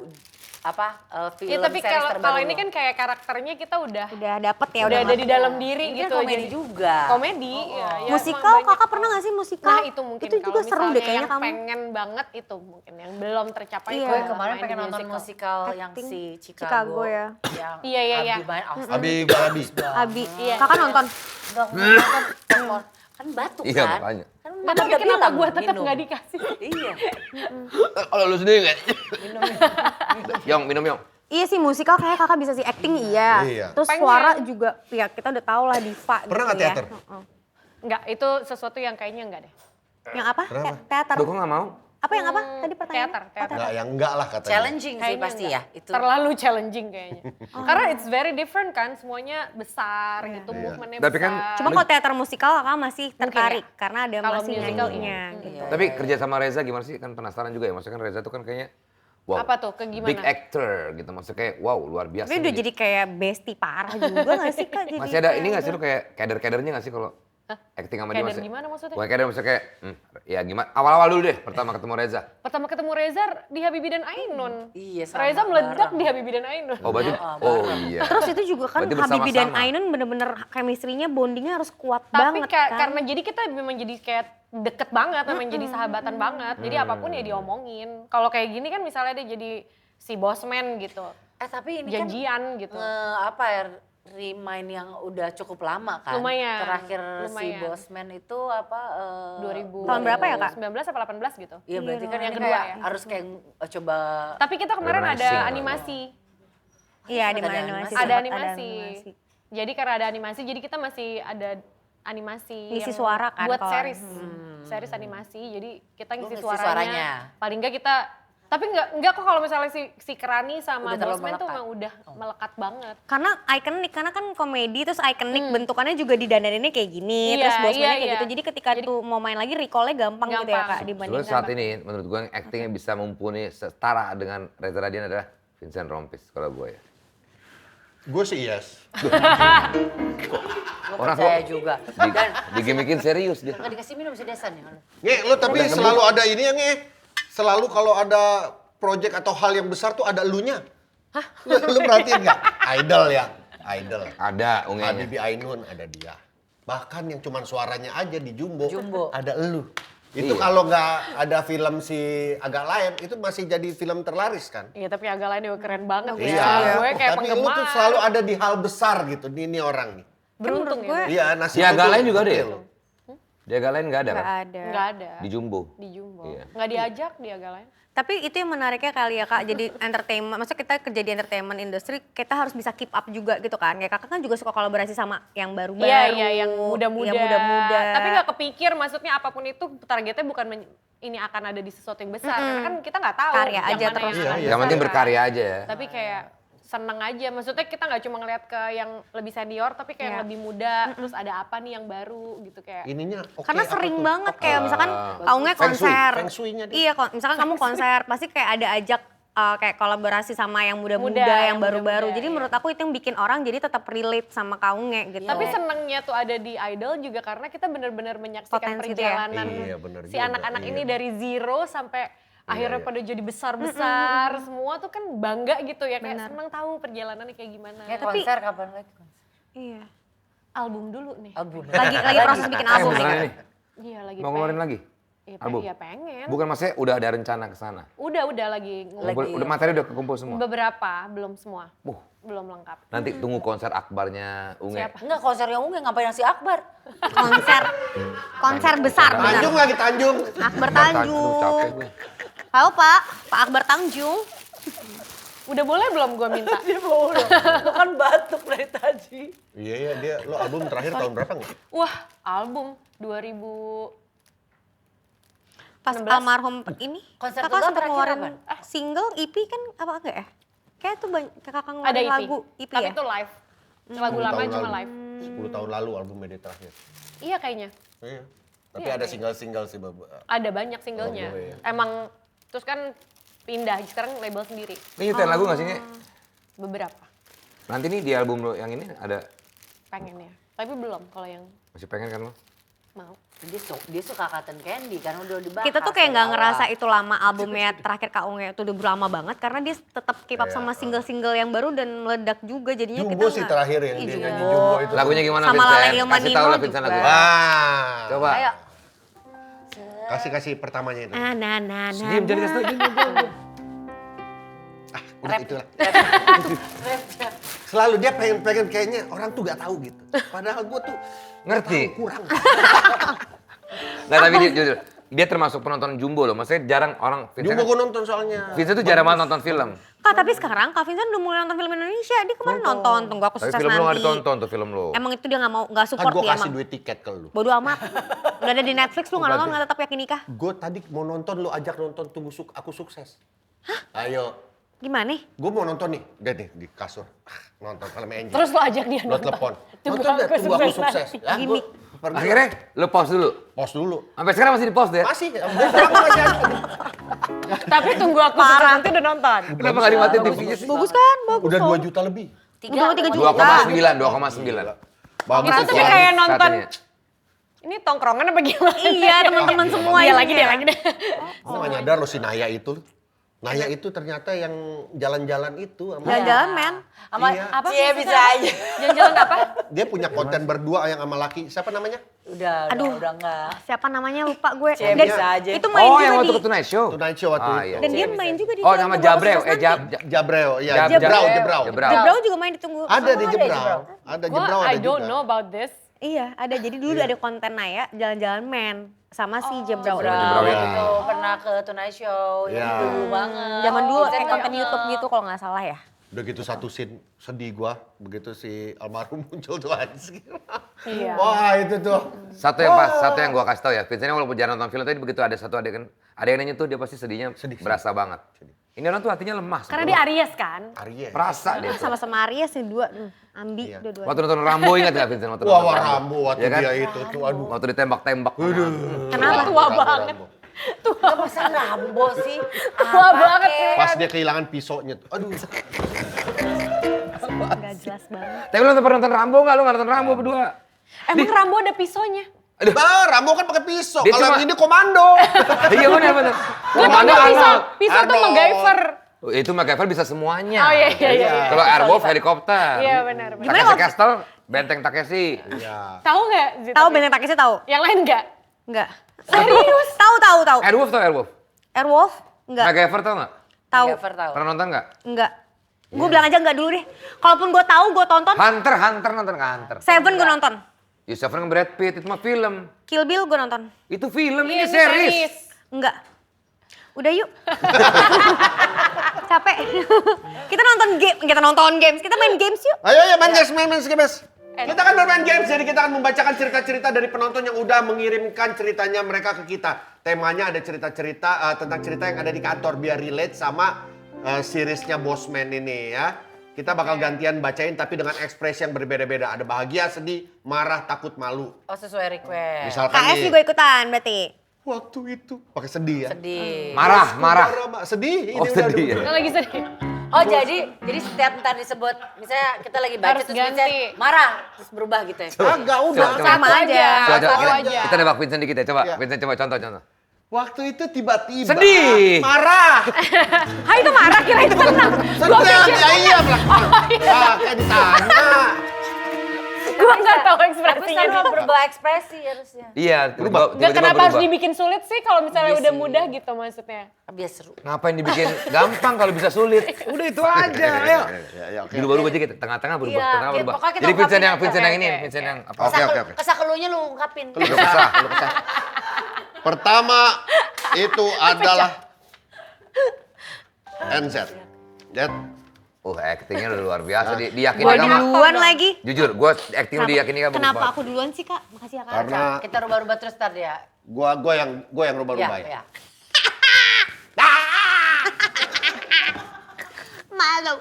Apa? Film Ya tapi series terbaru kalau ini lo. kan kayak karakternya kita udah Udah dapet ya. ada ngerti. di dalam diri Ini gitu. kan komedi juga. Komedi. Ya, ya, Musikal emang banyak kakak pernah gak sih musikal? Nah itu mungkin Itu juga kalau seru deh misalnya kayaknya yang kamu. pengen banget itu mungkin yang belum tercapai. Iya. Gue kalau kemarin main pengen di nonton musikal yang Acting si Chicago. Chicago ya. Yang Iya, iya, iya. Abi main Abi. Abi, Iya. kakak nonton? Enggak, nonton. Kan batuk Iya, kan? makanya. Kan Nah, Mama tapi udah kenapa bilang gue tetap minum. nggak dikasih? Iya. Kalau lu sendiri nggak? Yong, minum Yong. Iya sih musikal kayak kakak bisa sih acting iya. Iya. Terus Pengen. suara juga ya kita udah tahu lah diva Pernah gitu nggak teater? ya. Heeh. Enggak, itu sesuatu yang kayaknya enggak deh. Yang apa? Kenapa? Teater. Aduh, kok nggak mau? Apa yang apa? Tadi pertanyaannya? Teater. Enggak, yang enggak lah katanya. Challenging sih Kayaknya pasti enggak. ya. Itu Terlalu challenging kayaknya. Karena it's very different kan, semuanya besar gitu, Iya. movementnya Tapi kan besar. Cuma kalau teater musikal kakak masih tertarik ya. karena ada Kalau masih musical nyanyinya iya. gitu. Tapi kerja sama Reza gimana sih? Kan penasaran juga ya. Maksudnya kan Reza tuh kan kayaknya wow. Apa tuh, ke gimana? Big actor gitu. Maksudnya kayak wow luar biasa. Tapi udah nih. jadi kayak bestie parah juga gak sih kak? Jadi Masih ada kayak ini nggak sih udah- lu kayak kader-kadernya nggak sih kalau acting sama dia Kader maksudnya? gimana maksudnya? Bukan kader maksudnya kayak ya gimana? Awal-awal dulu deh pertama ketemu Reza. Pertama ketemu Reza di Habibie dan Ainun. Iya, sama Reza meledak bareng. di Habibie dan Ainun. Oh berarti iya. Terus itu juga kan Berarti Habibie dan bersama-sama. Ainun bener-bener chemistry-nya, bondingnya harus kuat Tapi banget kan. karena jadi kita memang jadi kayak deket banget, memang jadi sahabatan banget. Jadi apapun ya diomongin. Kalau kayak gini kan misalnya dia jadi si bosman gitu. tapi ini Janjian kan gitu. apa ya, remind yang udah cukup lama kan. Lumayan, Terakhir si lumayan. Bosman itu apa 2000 Tahun berapa ya, Kak? 19 apa 18 gitu. Iya berarti kan yang yang kedua kedua ya. harus kayak coba Tapi kita kemarin ada Reminiscing. animasi. Iya di Ada mana animasi. animasi. Ada sempat animasi. Jadi karena ada animasi, jadi kita masih ada animasi Ngisi yang suara kan buat kalau- series. Series animasi, jadi kita ngisi ngisi suaranya. suaranya. Paling enggak kita Tapi enggak kok kalau misalnya si Kirani sama Udah terlalu Bosman tuh melekat. emang udah melekat banget. Karena ikonik, karena kan komedi terus ikonik bentukannya juga didandaninnya kayak gini, Iya, terus bosmannya iya, kayak iya. gitu. Jadi ketika tuh mau main lagi recall-nya gampang gitu ya Gampang. Kak Terus dibandingkan. saat ini menurut gue yang acting yang bisa mumpuni setara dengan Reza Radian adalah Vincent Rompis kalau gue ya. Gue sih yes. Gue Orang percaya kok- juga. Di, Dan digimikin serius dia. nggak dikasih minum si Desan ya. Nge, lo tapi Udah selalu ada ini ya Nge. Selalu kalau ada project atau hal yang besar tuh ada elunya. Hah? Lu perhatiin nggak? Idol ya, idol. Ada ungenya. Habibie Ainun ada dia. Bahkan yang cuman suaranya aja di Jumbo, Jumbo. ada elu. Itu Iya. kalau nggak ada film si Agak Lain, itu masih jadi film terlaris kan? Iya tapi agak lain juga keren banget ya. Iya. Gue kayak Tapi lu penggemar. tuh selalu ada di hal besar gitu. Ini orang nih. Beruntung Menurut ya. gue- Iya, nasib Di lu Agak tuh Lain juga ada ya? gokil. Di Agak Lain nggak ada Nggak kan? ada. Enggak ada. Di Jumbo. Di Jumbo. Iya. Nggak diajak di agak lain. Tapi itu yang menariknya kali ya Kak, jadi entertainment, maksudnya kita kerja di entertainment industry, kita harus bisa keep up juga gitu kan. Kayak Kakak kan juga suka kolaborasi sama yang baru-baru. Iya, iya, yang muda-muda. Yang muda-muda. Tapi nggak kepikir, maksudnya apapun itu targetnya bukan ini akan ada di sesuatu yang besar. Karena kan kita nggak tahu. Karya yang aja mana terus. yang Iya, akan iya. Yang penting besar. berkarya aja ya. Tapi kayak seneng aja. Maksudnya kita nggak cuma ngeliat ke yang lebih senior, tapi kayak yang Iya. lebih muda. Terus ada apa nih yang baru gitu kayak. Ininya oke. Karena apa sering tuh? banget Oke. kayak misalkan kaungnya Feng shui, konser. feng shui-nya dia. Iya, misalkan kamu konser pasti kayak ada ajak kayak kolaborasi sama yang muda-muda, Muda, yang yang baru-baru. muda-muda, Jadi iya. menurut aku itu yang bikin orang jadi tetap relate sama kaungnya gitu. Tapi senengnya tuh ada di Idol juga karena kita bener-bener menyaksikan Potensi dia. perjalanan Iya, bener si juga, anak-anak iya. ini dari zero sampai akhirnya iya. pada jadi besar-besar. Semua tuh kan bangga gitu ya, kayak Bener. seneng tahu perjalanannya kayak gimana. Ya Tapi- konser kapan lagi? Iya. Album dulu nih. Album. Lagi proses bikin album nih. beneran Kak. ini. Iya lagi. Mau ngeluarin lagi? Iya, album? Iya pengen. Bukan maksudnya udah ada rencana ke sana. Udah lagi Lagi. Udah materi udah kekumpul semua. beberapa, belum semua. Wuh, Belum lengkap. nanti tunggu konser akbarnya Unge. Siapa? Enggak, konser yang Unge ngapain si Akbar? Konser besar Tanjung benar. lagi Tanjung. Akbar Aduh, capek Tanjung. gue. Halo Pak Akbar Tanjung. Udah boleh belum gue minta? Dia mau dong. Lo kan batuk dari tadi. Iya, iya, dia lo album terakhir tahun berapa nggak? Wah, album 2000. Pas 16. almarhum ini, Konser kakak tunggal sempat terakhir ngeluarin kapan? single, EP kan apa enggak ya? Kayak tuh kakak Ada ngeluarin EP. lagu EP Tapi ya? itu live. Lagu lama cuma live. 10 tahun lalu albumnya dia terakhir. Iya kayaknya. Iya. Tapi Iya, ada iya. single-single sih. Ada banyak singlenya. Oh, iya. Emang terus kan pindah, sekarang label sendiri. Ini nyetel lagu gak sih, Nge? Beberapa Nanti nih di album lo yang ini ada, pengen ya. Tapi belum kalau yang masih pengen kan lo? mau. Dia suka Cotton Candy kan udah dibahas. Kita tuh kayak dari nggak awal. ngerasa itu lama albumnya terakhir Kak Unge itu udah lama banget karena dia tetap keep up Iya. sama single-single yang baru dan meledak juga jadinya Jumbo kita sih nggak- terakhir yang Ih, dia Jumbo. nyanyi Jumbo itu. Lagunya gimana, Sama Vincent? Lala Ilman Kasih tahu lah Nino Vincent juga. lagunya. Wah. Coba. Ayo. Kasih pertamanya itu. Na na na na. Diam, jangan kasih tau. Diam. Udah itulah. Selalu dia pengen kayaknya orang tuh gak tahu gitu. Padahal gue tuh Ngerti? kurang. Nah tapi dia termasuk penonton Jumbo loh. Maksudnya jarang orang, Jumbo Vincent, gue nonton soalnya. Vincent tuh jarang banget nonton film. Kak tapi sekarang Kak Vincent udah mulai nonton film Indonesia. Dia kemarin nonton Tunggu Aku Tapi Sukses film lo gak Nanti. ditonton tuh film lo. Emang itu dia nggak Kan support gue dia kasih emang. duit tiket ke lu. Bodoh amat. Udah ada di Netflix lu nggak nonton nggak tetap yakin nikah. Gue tadi mau nonton, lu ajak nonton Tunggu Aku Sukses. Ayo. Gimana nih? Gue mau nonton nih. Dia nih di kasur. Nonton film Angel. Terus lo ajak dia Lo nonton. telepon. Tunggu Nonton deh, Aku Tunggu Aku Sukses Sukses. Nanti. Ya, gue Gimik. pergi. Akhirnya lo pause dulu. Pause dulu. Sampai sekarang masih di pause deh. Masih, gue sekarang masih ada. Tapi tunggu aku sukses nanti udah nonton. Kenapa gak dimatiin TV-nya sih? Bagus kan? Bagus. Udah dong. 2 juta lebih. Udah 3 juta. 2,9. Bagus Itu tuh. tapi kayak Satunya. nonton. Ini tongkrongan apa gimana? Iya teman-teman semua Dia isinya. lagi dia lagi deh. Lu gak nyadar lo si Naya itu. Naya itu ternyata yang jalan-jalan itu. sama- Jalan-jalan men. Sama Iya. apa? Cie bisa aja. Jalan-jalan apa? Dia punya konten berdua yang sama laki. Siapa namanya? Udah enggak. Siapa namanya lupa gue. Cie Dan bisa aja. itu main Oh juga yang waktu di. ke Tonight Show? Tonight Show waktu Ah, itu. iya. Dan dia main juga di. Oh film nama Tunggu Aku Jabreo. Sukses Nanti. Jabreo, ya. Jab- Jebrau. Jebrau. Jebrau juga main di Tunggu. Ada di ada Jebrau. Jebrau. Ada Gua Jebrau ada I don't juga. know about this. Iya ada. Jadi dulu ada konten Naya jalan-jalan men sama si Jebrau. Jebrau ya. Itu pernah ke Tonight Show Iya. yang dulu banget. Zaman dulu Vincent konten nggak YouTube kenal. gitu kalau nggak salah ya. Udah gitu satu scene sedih gua, begitu si almarhum muncul tuh anjing. Iya. Wah itu tuh. Satu yang gua kasih tau ya, Vincentnya walaupun jarang nonton film tapi begitu ada satu adegan yang tuh dia pasti sedihnya berasa banget. Ini orang tuh hatinya lemah. Karena dia Aries kan. Aries. perasa dia. tuh. Sama-sama Aries nih dua, ambi Iya. dua-dua. Waktu nonton Rambo ingat gak Vincent? Waktu Wah, nonton Rambo waktu Iya kan? dia itu tuh aduh. Waktu ditembak-tembak. Kenapa? Tua banget. Gak masa Rambo sih. Tua banget sih. Pas dia kehilangan pisaunya tuh. Aduh. Gak jelas banget. Tapi lu pernah nonton Rambo gak? Lu gak nonton Rambo berdua? Emang Rambo ada pisaunya? Rambo kan pakai pisau. Dia Kalau cuma- yang ini komando. Iya bener. Gue tau pisau. Pisau tuh Arnold. MacGyver. Itu MacGyver bisa semuanya. Oh iya. Kalau Airwolf helikopter. Iya benar. Takeshi Castle, Benteng Takeshi. Iya. Tahu nggak? Zita? Tahu Benteng Takeshi tahu? Yang lain nggak? Enggak. Serius? Tahu. Airwolf tau Airwolf? Airwolf? Enggak. MacGyver tau gak? Tahu. Never tahu. Pernah nonton gak? Enggak. Gue bilang aja enggak dulu deh. Kalaupun gue tahu, gue tonton. Hunter nonton gak Hunter? Seven gue nonton. Ya Seven kan Brad Pitt, itu mah film. Kill Bill gue nonton. Itu film, Iya, ini series. Enggak. Udah yuk. Capek. Kita nonton games. Kita main games yuk. Ayo main games. Kita kan bermain games, jadi kita akan membacakan cerita-cerita dari penonton yang udah mengirimkan ceritanya mereka ke kita. Temanya ada cerita-cerita tentang cerita yang ada di kantor biar relate sama seriesnya Bossman ini ya. Kita bakal gantian bacain tapi dengan ekspresi yang berbeda-beda. Ada bahagia, sedih, marah, takut, malu. Oh sesuai request. Misalkan KS nih, juga ikutan berarti. waktu itu pakai sedih ya. Sedih. Marah. Sedih. Oh, sedih ya. Yang lagi sedih. Oh jadi setiap ntar disebut, misalnya kita lagi baca Harus terus ganti. Vincent marah, terus berubah gitu ya. Enggak udah. Coba. Sama aja. Satu aja. Kita nebak Vincent dikit ya, coba. Iya. Vincent coba contoh. Waktu itu tiba-tiba Sedih. marah. Hai itu marah kira itu tenang. Gua Sedih. pikir Ya iya lah. Kan ditanya. gua nggak tahu Tapi ekspresinya. selalu berubah ekspresi harusnya. Iya, Nggak kenapa harus dibikin sulit sih kalau misalnya Iya udah sih. mudah gitu maksudnya. Biar seru. Ngapain dibikin gampang kalau bisa sulit? Udah itu aja, ayo. Ya, oke. Berubah aja gitu, tengah-tengah berubah, Iya, tengah iya, berubah. pokoknya kita Jadi Vincent ungkapin yang aja. Vincent yang ini, Oke, Vincent oke. yang apa? Oke. Kesakelunya lu ungkapin. Lu kesah. Pertama itu adalah NZ. That Oh, actingnya udah luar biasa. Diyakini Gue kan, Mak? duluan lagi. Jujur, gue acting lu diyakini kan bagus Kenapa banget. aku duluan sih kak? Makasih ya kak. karena Kita rubah-rubah terus ntar ya. gua yang rubah-rubah ya. Iya. Malu.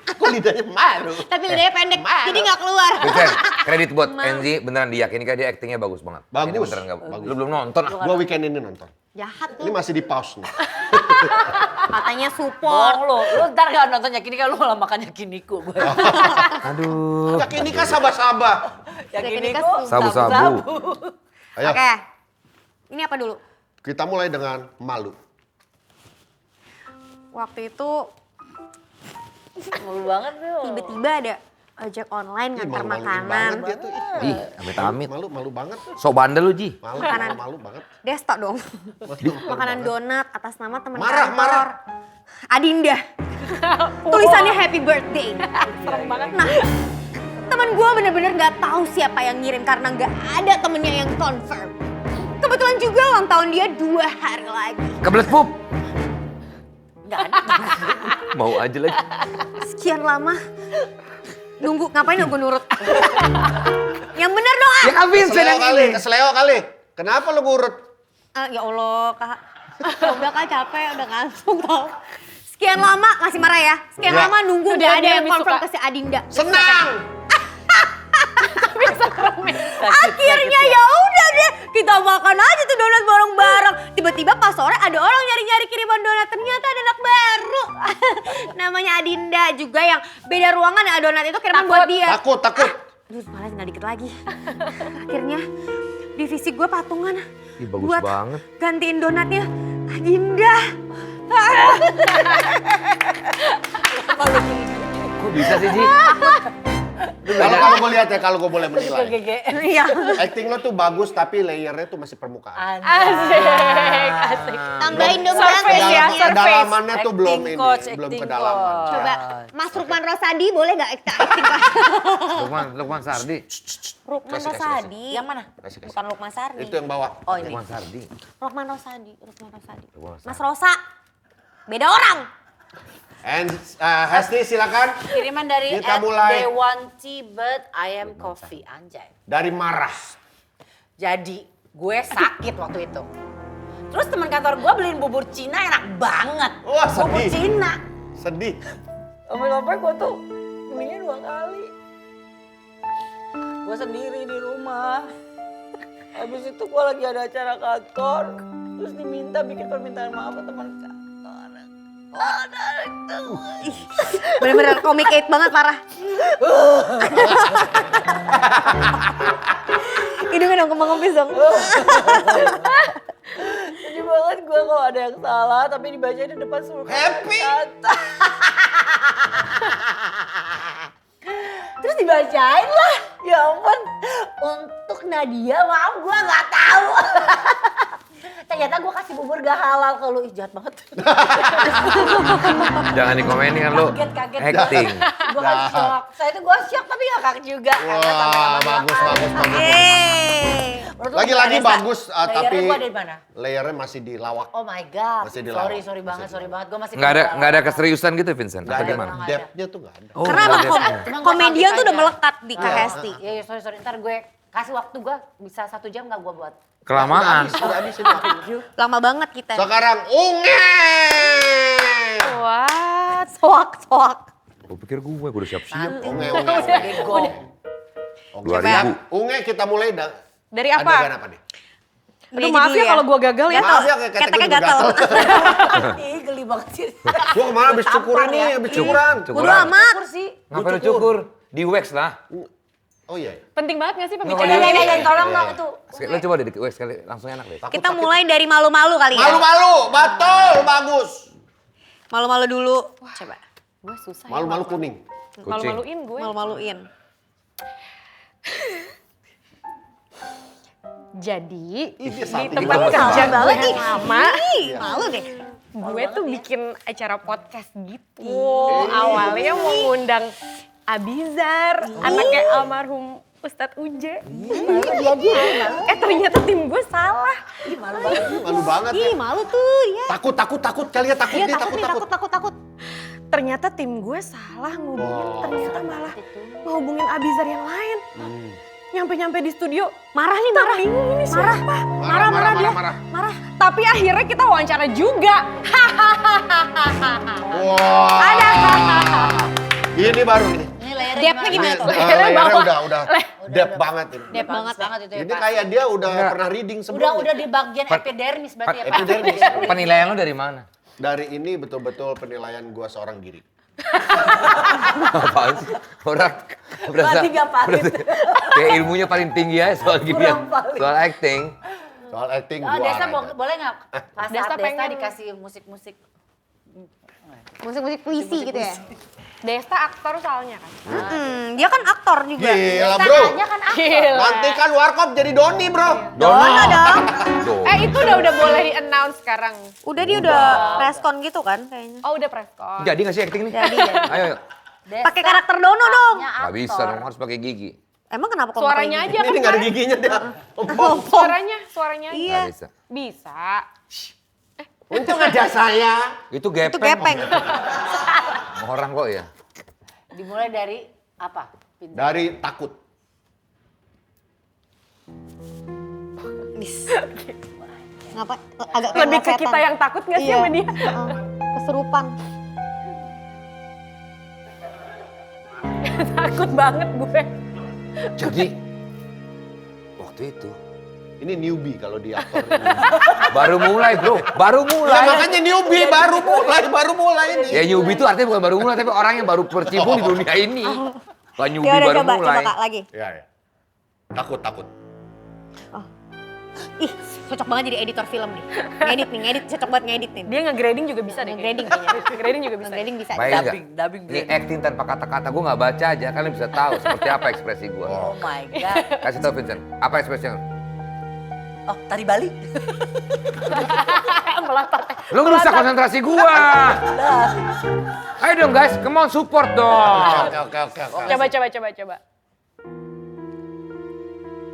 Kok lidahnya malu? Tapi lidahnya pendek, jadi gak keluar. Vincent, kredit buat Enzi, beneran diyakini kan dia actingnya bagus banget. Bagus. Ini beneran gak, lu belum nonton ah. Gua weekend ini nonton. Jahat Ini lu. masih di pause nih. Katanya support. Bohong lu ntar gak nonton Yakini kan lu malah makan Yakiniku. Aduh. Yang ini kan sabah-sabah. Yakiniku Sabu-sabu. Ayo, Oke. Ini apa dulu? kita mulai dengan malu. Waktu itu Malu banget tuh. tiba-tiba ada ojek online Ih, ngantar malu-maluin makanan. banget dia tuh. Ih, amit-amit. Malu banget. So bandel lu, Ji. Malu banget. Desto dong. Makanan donat atas nama teman Marah, kantor. marah. Adinda. Tulisannya happy birthday. Serem banget. Nah, teman gue bener-bener nggak tahu siapa yang ngirim karena nggak ada temennya yang confirm. Kebetulan juga ulang tahun dia 2 hari lagi. Kebelet pup. Enggak ada. Mau aja lagi. Sekian lama nunggu, ngapain gue nurut? Yang bener dong ah. Ya kan Vincent yang ini. Keseleo kali. Kenapa lu ngurut? Ya Allah kak, udah kak capek, udah ngantuk tau. Sekian lama, masih marah ya? Sekian Enggak. lama nunggu Udah gak ada dia yang lebih confirm suka. ke si Adinda. Senang. Akhirnya ya udah deh, kita makan aja tuh donat bareng-bareng. Tiba-tiba pas sore ada orang nyari-nyari kiriman donat, ternyata ada anak baru. Namanya Adinda juga yang beda ruangan ya, donat itu kiriman buat dia. Takut. Aduh malah tinggal dikit lagi. Akhirnya divisi gue patungan. Ih, bagus buat banget. gantiin donatnya Adinda. Kok bisa sih, Ji? Kalau gue lihat ya, kalau gue boleh menilai. Gege. Iya. Acting lo tuh bagus tapi layernya tuh masih permukaan. Asik, asik. Tambahin dong Surface Bang, ya, kayaknya. surface. Kedalamannya tuh belum Acting ini, coach, belum acting kedalaman. coach. Coba Mas Rukman Rosadi boleh gak acting? Lukman Sardi. Rukman Rosadi. Yang mana? Bukan Lukman Sardi. Itu yang bawa. Oh ini. Lukman Sardi. Rukman Rosadi. Rosadi. Mas Rosa. Beda orang. And Hesti silakan. Kiriman dari Kita mulai. They want tea but I am coffee. Anjay. Dari marah. Jadi gue sakit waktu itu. Terus teman kantor gue beliin bubur Cina enak banget. Wah, Bubur sedih. Cina. Sedih. Sampai gue tuh minumnya 2 kali. Gue sendiri di rumah. Habis itu gue lagi ada acara kantor. Terus diminta bikin permintaan maaf ke teman kantor. Bener-bener komik 8 banget parah. Hidungnya dong kembang-kempis dong. Sedih banget gue kalau ada yang salah tapi dibacain di depan seluruh Happy. kantor. Terus dibacain lah. Ya ampun. Untuk Nadia maaf gue gak tahu. Ternyata gue kasih bubur gak halal ke lu. Ih jahat banget. Jangan dikomenin kan lu. Kaget. Acting. Gue kan shock. Saya itu gue shock tapi gak kaget juga. Karena sampai Wah, abang bagus, bilang, bagus, bagus. menurut lu Lagi-lagi gimana, Sa? bagus, Layernya tapi gue dari mana? layernya masih di lawak. Oh my god. Masih dilawak. Sorry banget. Gue masih Nggak ada keseriusan gitu Vincent? Gak Apa ada gimana? depth-nya tuh gak ada. Oh, Karena nggak emang ada. Cuma gua komedian kaget tuh udah aja. melekat di Kak Hesti. Iya, sorry. Ntar gue kasih waktu gue bisa 1 jam gak gue buat. Kelamaan. Udah habis ini. Lama banget kita. Sekarang Unge. What? Soak. Gue pikir gue udah siap-siap. Unge. Gong. Oke, 2000. siap. Unge kita mulai Dari apa? Adegan apa nih? Aduh, maaf ya kalau gue gagal ya. Maaf ya kayak Keteknya juga gatel. Ih geli banget sih. Gua kemarin habis cukuran nih, habis cukuran. Bodo amat. Syukur sih. Ngapain lu cukur? Di wax lah. Oh iya. Penting banget gak sih Nggak, pembicaraan kalau ini? dia- Tolong Iya, dong iya. itu. Lu coba deh di wax sekali, langsung enak deh. Kita mulai dari malu-malu kali ya. Malu-malu, betul, bagus. Malu-malu dulu. Coba. Gue susah ya. Malu-malu kuning. Kucing. Malu-maluin gue. Malu-maluin. Jadi Ih, dia di salting tempat banget. kerja Malu banget gue nih. yang lama, Ih, malu deh. gue tuh bikin acara podcast gitu. Awalnya mau ngundang Abizar, anaknya almarhum Ustadz Uje. Ternyata tim gue salah. Malu banget ya. Ih, malu tuh ya. Takut. Kalian takut Iya nih, takut. Ternyata tim gue salah ngubungin, ternyata malah ngehubungin Abizar yang lain. Nyampe-nyampe di studio, Marah nih, marah. bingung ini siapa. Marah dia. Marah. Tapi akhirnya kita wawancara juga. Wah. Ini baru ini. Ini layarnya Depth-nya gimana? gimana tuh? Layarnya udah depth banget ini. Depth banget banget itu ya. Ini Pak. kayak dia udah pernah reading sebelumnya. Udah di bagian epidermis berarti ya Pak. Epidermis. Penilaian lu dari mana? Dari ini betul-betul penilaian gua seorang diri. Apaan sih? Orang berasa, Mati gak pahit. kayak ilmunya paling tinggi aja soal ginian. Soal acting. Soal acting Oh, gua. Desa aja. boleh nggak? Pas Desa saat Desa pengen. dikasih musik-musik. Musik-musik puisi gitu ya. Desta aktor soalnya kan. Dia kan aktor juga. Gila bro. Desanya kan apa? Gila. Nanti kan warkop jadi Doni bro. Dono dong. Itu udah boleh di-announce sekarang. Udah dia udah preskon gitu kan kayaknya. Oh, udah preskon. Jadi nggak sih acting nih? Jadi. Ayo. Desa Pakai karakter Dono dong. Nggak bisa dong, harus pakai gigi. Emang kenapa kok Suaranya pakai aja Ini kan. nggak ada Kak? giginya dia. Suaranya aja. Iya. Nggak bisa. Bisa. Untung ada saya. Itu gepeng. Itu gepeng. Orang kok ya. Dimulai dari apa? Pintu. Dari takut. Bis. Ngapa? Agak Lebih ke setan. kita yang takut gak sih Iya. sama dia? Keserupan. Takut banget gue. Jadi waktu itu Ini newbie kalau di aktor. baru mulai bro, baru Ya mulai. makanya newbie baru mulai ini. Ya newbie itu artinya bukan baru mulai, tapi orang yang baru berkecimpung di dunia ini. Bukan newbie Ya udah baru coba mulai. Kak lagi. Ya. Takut. Ih, cocok banget jadi editor film nih. Ngedit, cocok banget ngedit nih. Dia nge-grading juga bisa deh. Nge-grading kayaknya. Nge-grading juga bisa. Ngedit bisa. Bayangin nggak? Dubbing Ini acting tanpa kata-kata, gue nggak baca aja, kalian bisa tahu seperti apa ekspresi gue. Oh my god. Kasih tau Vincent, apa ekspresinya? Oh, tari Bali. Lu ngerusak konsentrasi gua. Ayo dong guys, come on support dong. Oke. Coba.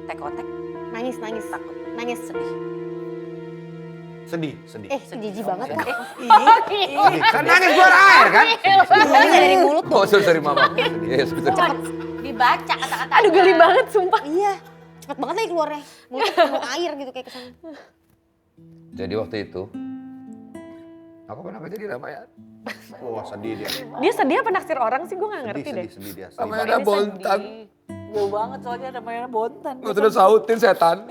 Tek-otek. Nangis, takut. Nangis sedih. Sedih. Jijik banget kak. Kan nangis keluar air kan? Ini dari mulut Oh, sorry mama. Yes, betul. Dibaca kata-kata. Aduh geli banget sumpah. Iya, cepet banget lagi keluarnya. Mulut penuh air gitu kayak kesana. Jadi waktu itu, aku pernah kerja di Ramayana. Wah, sedih dia. Dia sedih apa naksir orang sih gue gak ngerti deh. Sedih dia. Ramayana Bontan. Jauh banget soalnya ada mainan Bontan. Gue terus sautin setan.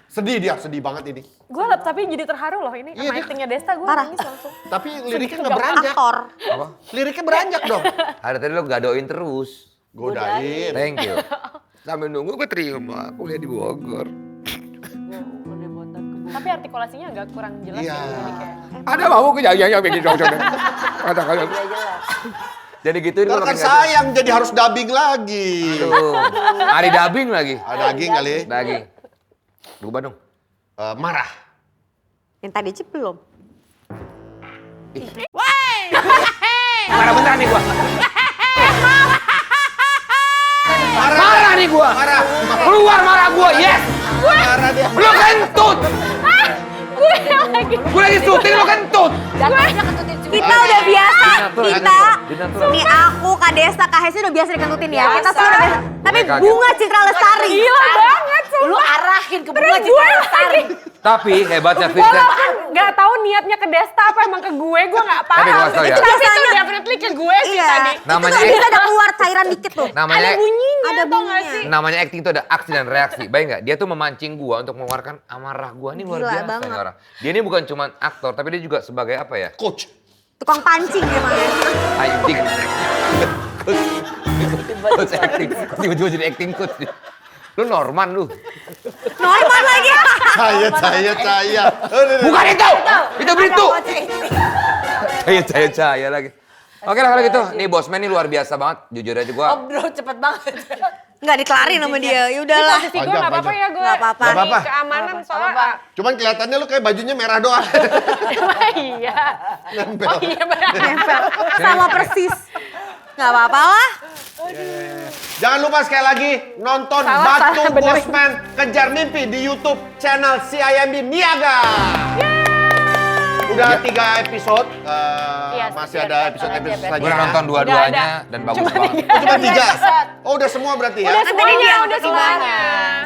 Sedih banget ini. Gue tapi jadi terharu loh ini Iya, sama dia- actingnya Desta gue Parah. nangis langsung. Tapi liriknya nggak beranjak. Aktor. Apa? Liriknya beranjak dong. Hari tadi lo gadoin terus. Godain. Thank you. Sambil nunggu gue terima kuliah di Bogor. Tapi artikulasinya agak kurang jelas Iya. ya. Jadi kayak, Ada mau kejayaan begini dong. Kata-kata. Jadi gitu ini Ntar kan sayang jadi harus dubbing lagi. Aduh. Hari dubbing lagi. Ada daging kali. Daging. Rubah dong. Marah. Yang tadi Cip belum. Marah beneran nih gua. Marah nih gua. Marah. Keluar marah gua, yes. Marah dia. Lu kentut. Gue lagi syuting lu kentut. Kita udah biasa, kita, Dinatural. nih aku, Kak Desta, Kak Hesti udah biasa dikentutin ya. Kita Biasa. semua udah biasa. Tapi Kaget. Bunga Citra Lestari. gila banget Lu arahin ke bunga Citra Lestari. Tapi hebatnya Vincent. Walaupun gak tahu niatnya ke Desta apa emang ke gue gak paham. Tapi gua kasih tau ya. Itu Tapi itu biasanya- definitely ke gue sih Iya. tadi. Namanya Itu bisa ada keluar cairan dikit tuh. namanya Ada bunyinya Ada tau gak bunyinya. sih? namanya acting itu ada aksi dan reaksi. Bayang nggak? Dia tuh memancing gua untuk mengeluarkan amarah gua. Ini luar Gila biasa banget. nih orang. Dia ini bukan cuma aktor, tapi dia juga sebagai apa ya? Coach. Tukang pancing dia makanya. Acting. Coach acting. Tiba-tiba jadi acting coach. Lu Norman lu. Normal lagi. Saya. Bukan itu. Itu Brito. Cahaya lagi. Oke lah kalau gitu. Nih Bosman nih luar biasa banget. Jujur aja gua. Bro cepet banget. Enggak dikelarin sama dia. Ya udahlah. Posisi gue gak apa-apa ya gue. Nggak apa-apa. Demi Nggak apa-apa. keamanan soalnya. Cuman kelihatannya lu kayak bajunya merah doang. Iya. Nempel. Oh iya benar. Nempel. Sama persis. Enggak apa-apa lah. Jangan lupa sekali lagi nonton Salah, Batu benerin. Bosman Kejar Mimpi di YouTube channel CIMB Niaga. Udah 3 episode, Iya, masih setiap ada episode-episode episode selanjutnya. Gua udah nonton dua-duanya dan bagus banget. Oh, cuma 3? Oh, udah semua berarti ya? Udah semuanya, udah kelar. semuanya.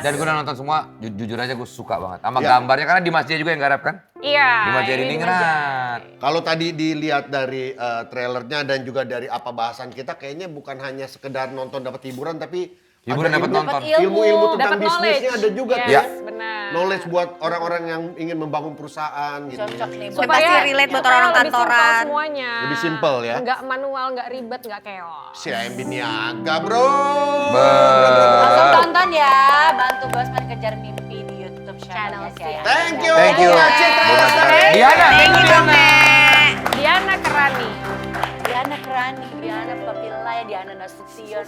Dan gue udah nonton semua, jujur aja gue suka banget. Sama Iya. gambarnya, karena Dimas J juga yang garap kan? Iya. Dimas J ini Riningrat. Kalau tadi dilihat dari trailernya dan juga dari apa bahasan kita, kayaknya bukan hanya sekedar nonton dapat hiburan, tapi Hiburan ada dapat nonton. ilmu-ilmu tentang Dapat bisnisnya knowledge. ada juga Yes, tuh. Ya. benar. Knowledge buat orang-orang yang ingin membangun perusahaan gitu. Cocok nih. Supaya pasti relate buat orang-orang lebih simpel kantoran. semuanya. Lebih simpel ya. Nggak manual, nggak ribet, nggak chaos. CIMB Niaga, bro. Langsung tonton ya. Bantu Bosman Kejar Mimpi di YouTube channelnya CIMB. Thank you. Thank you. Bunga Citra Lestari. Diana, thank you Diana. Diana Kerani. Diana Kerani, Diana Papilaya, Diana Nasution.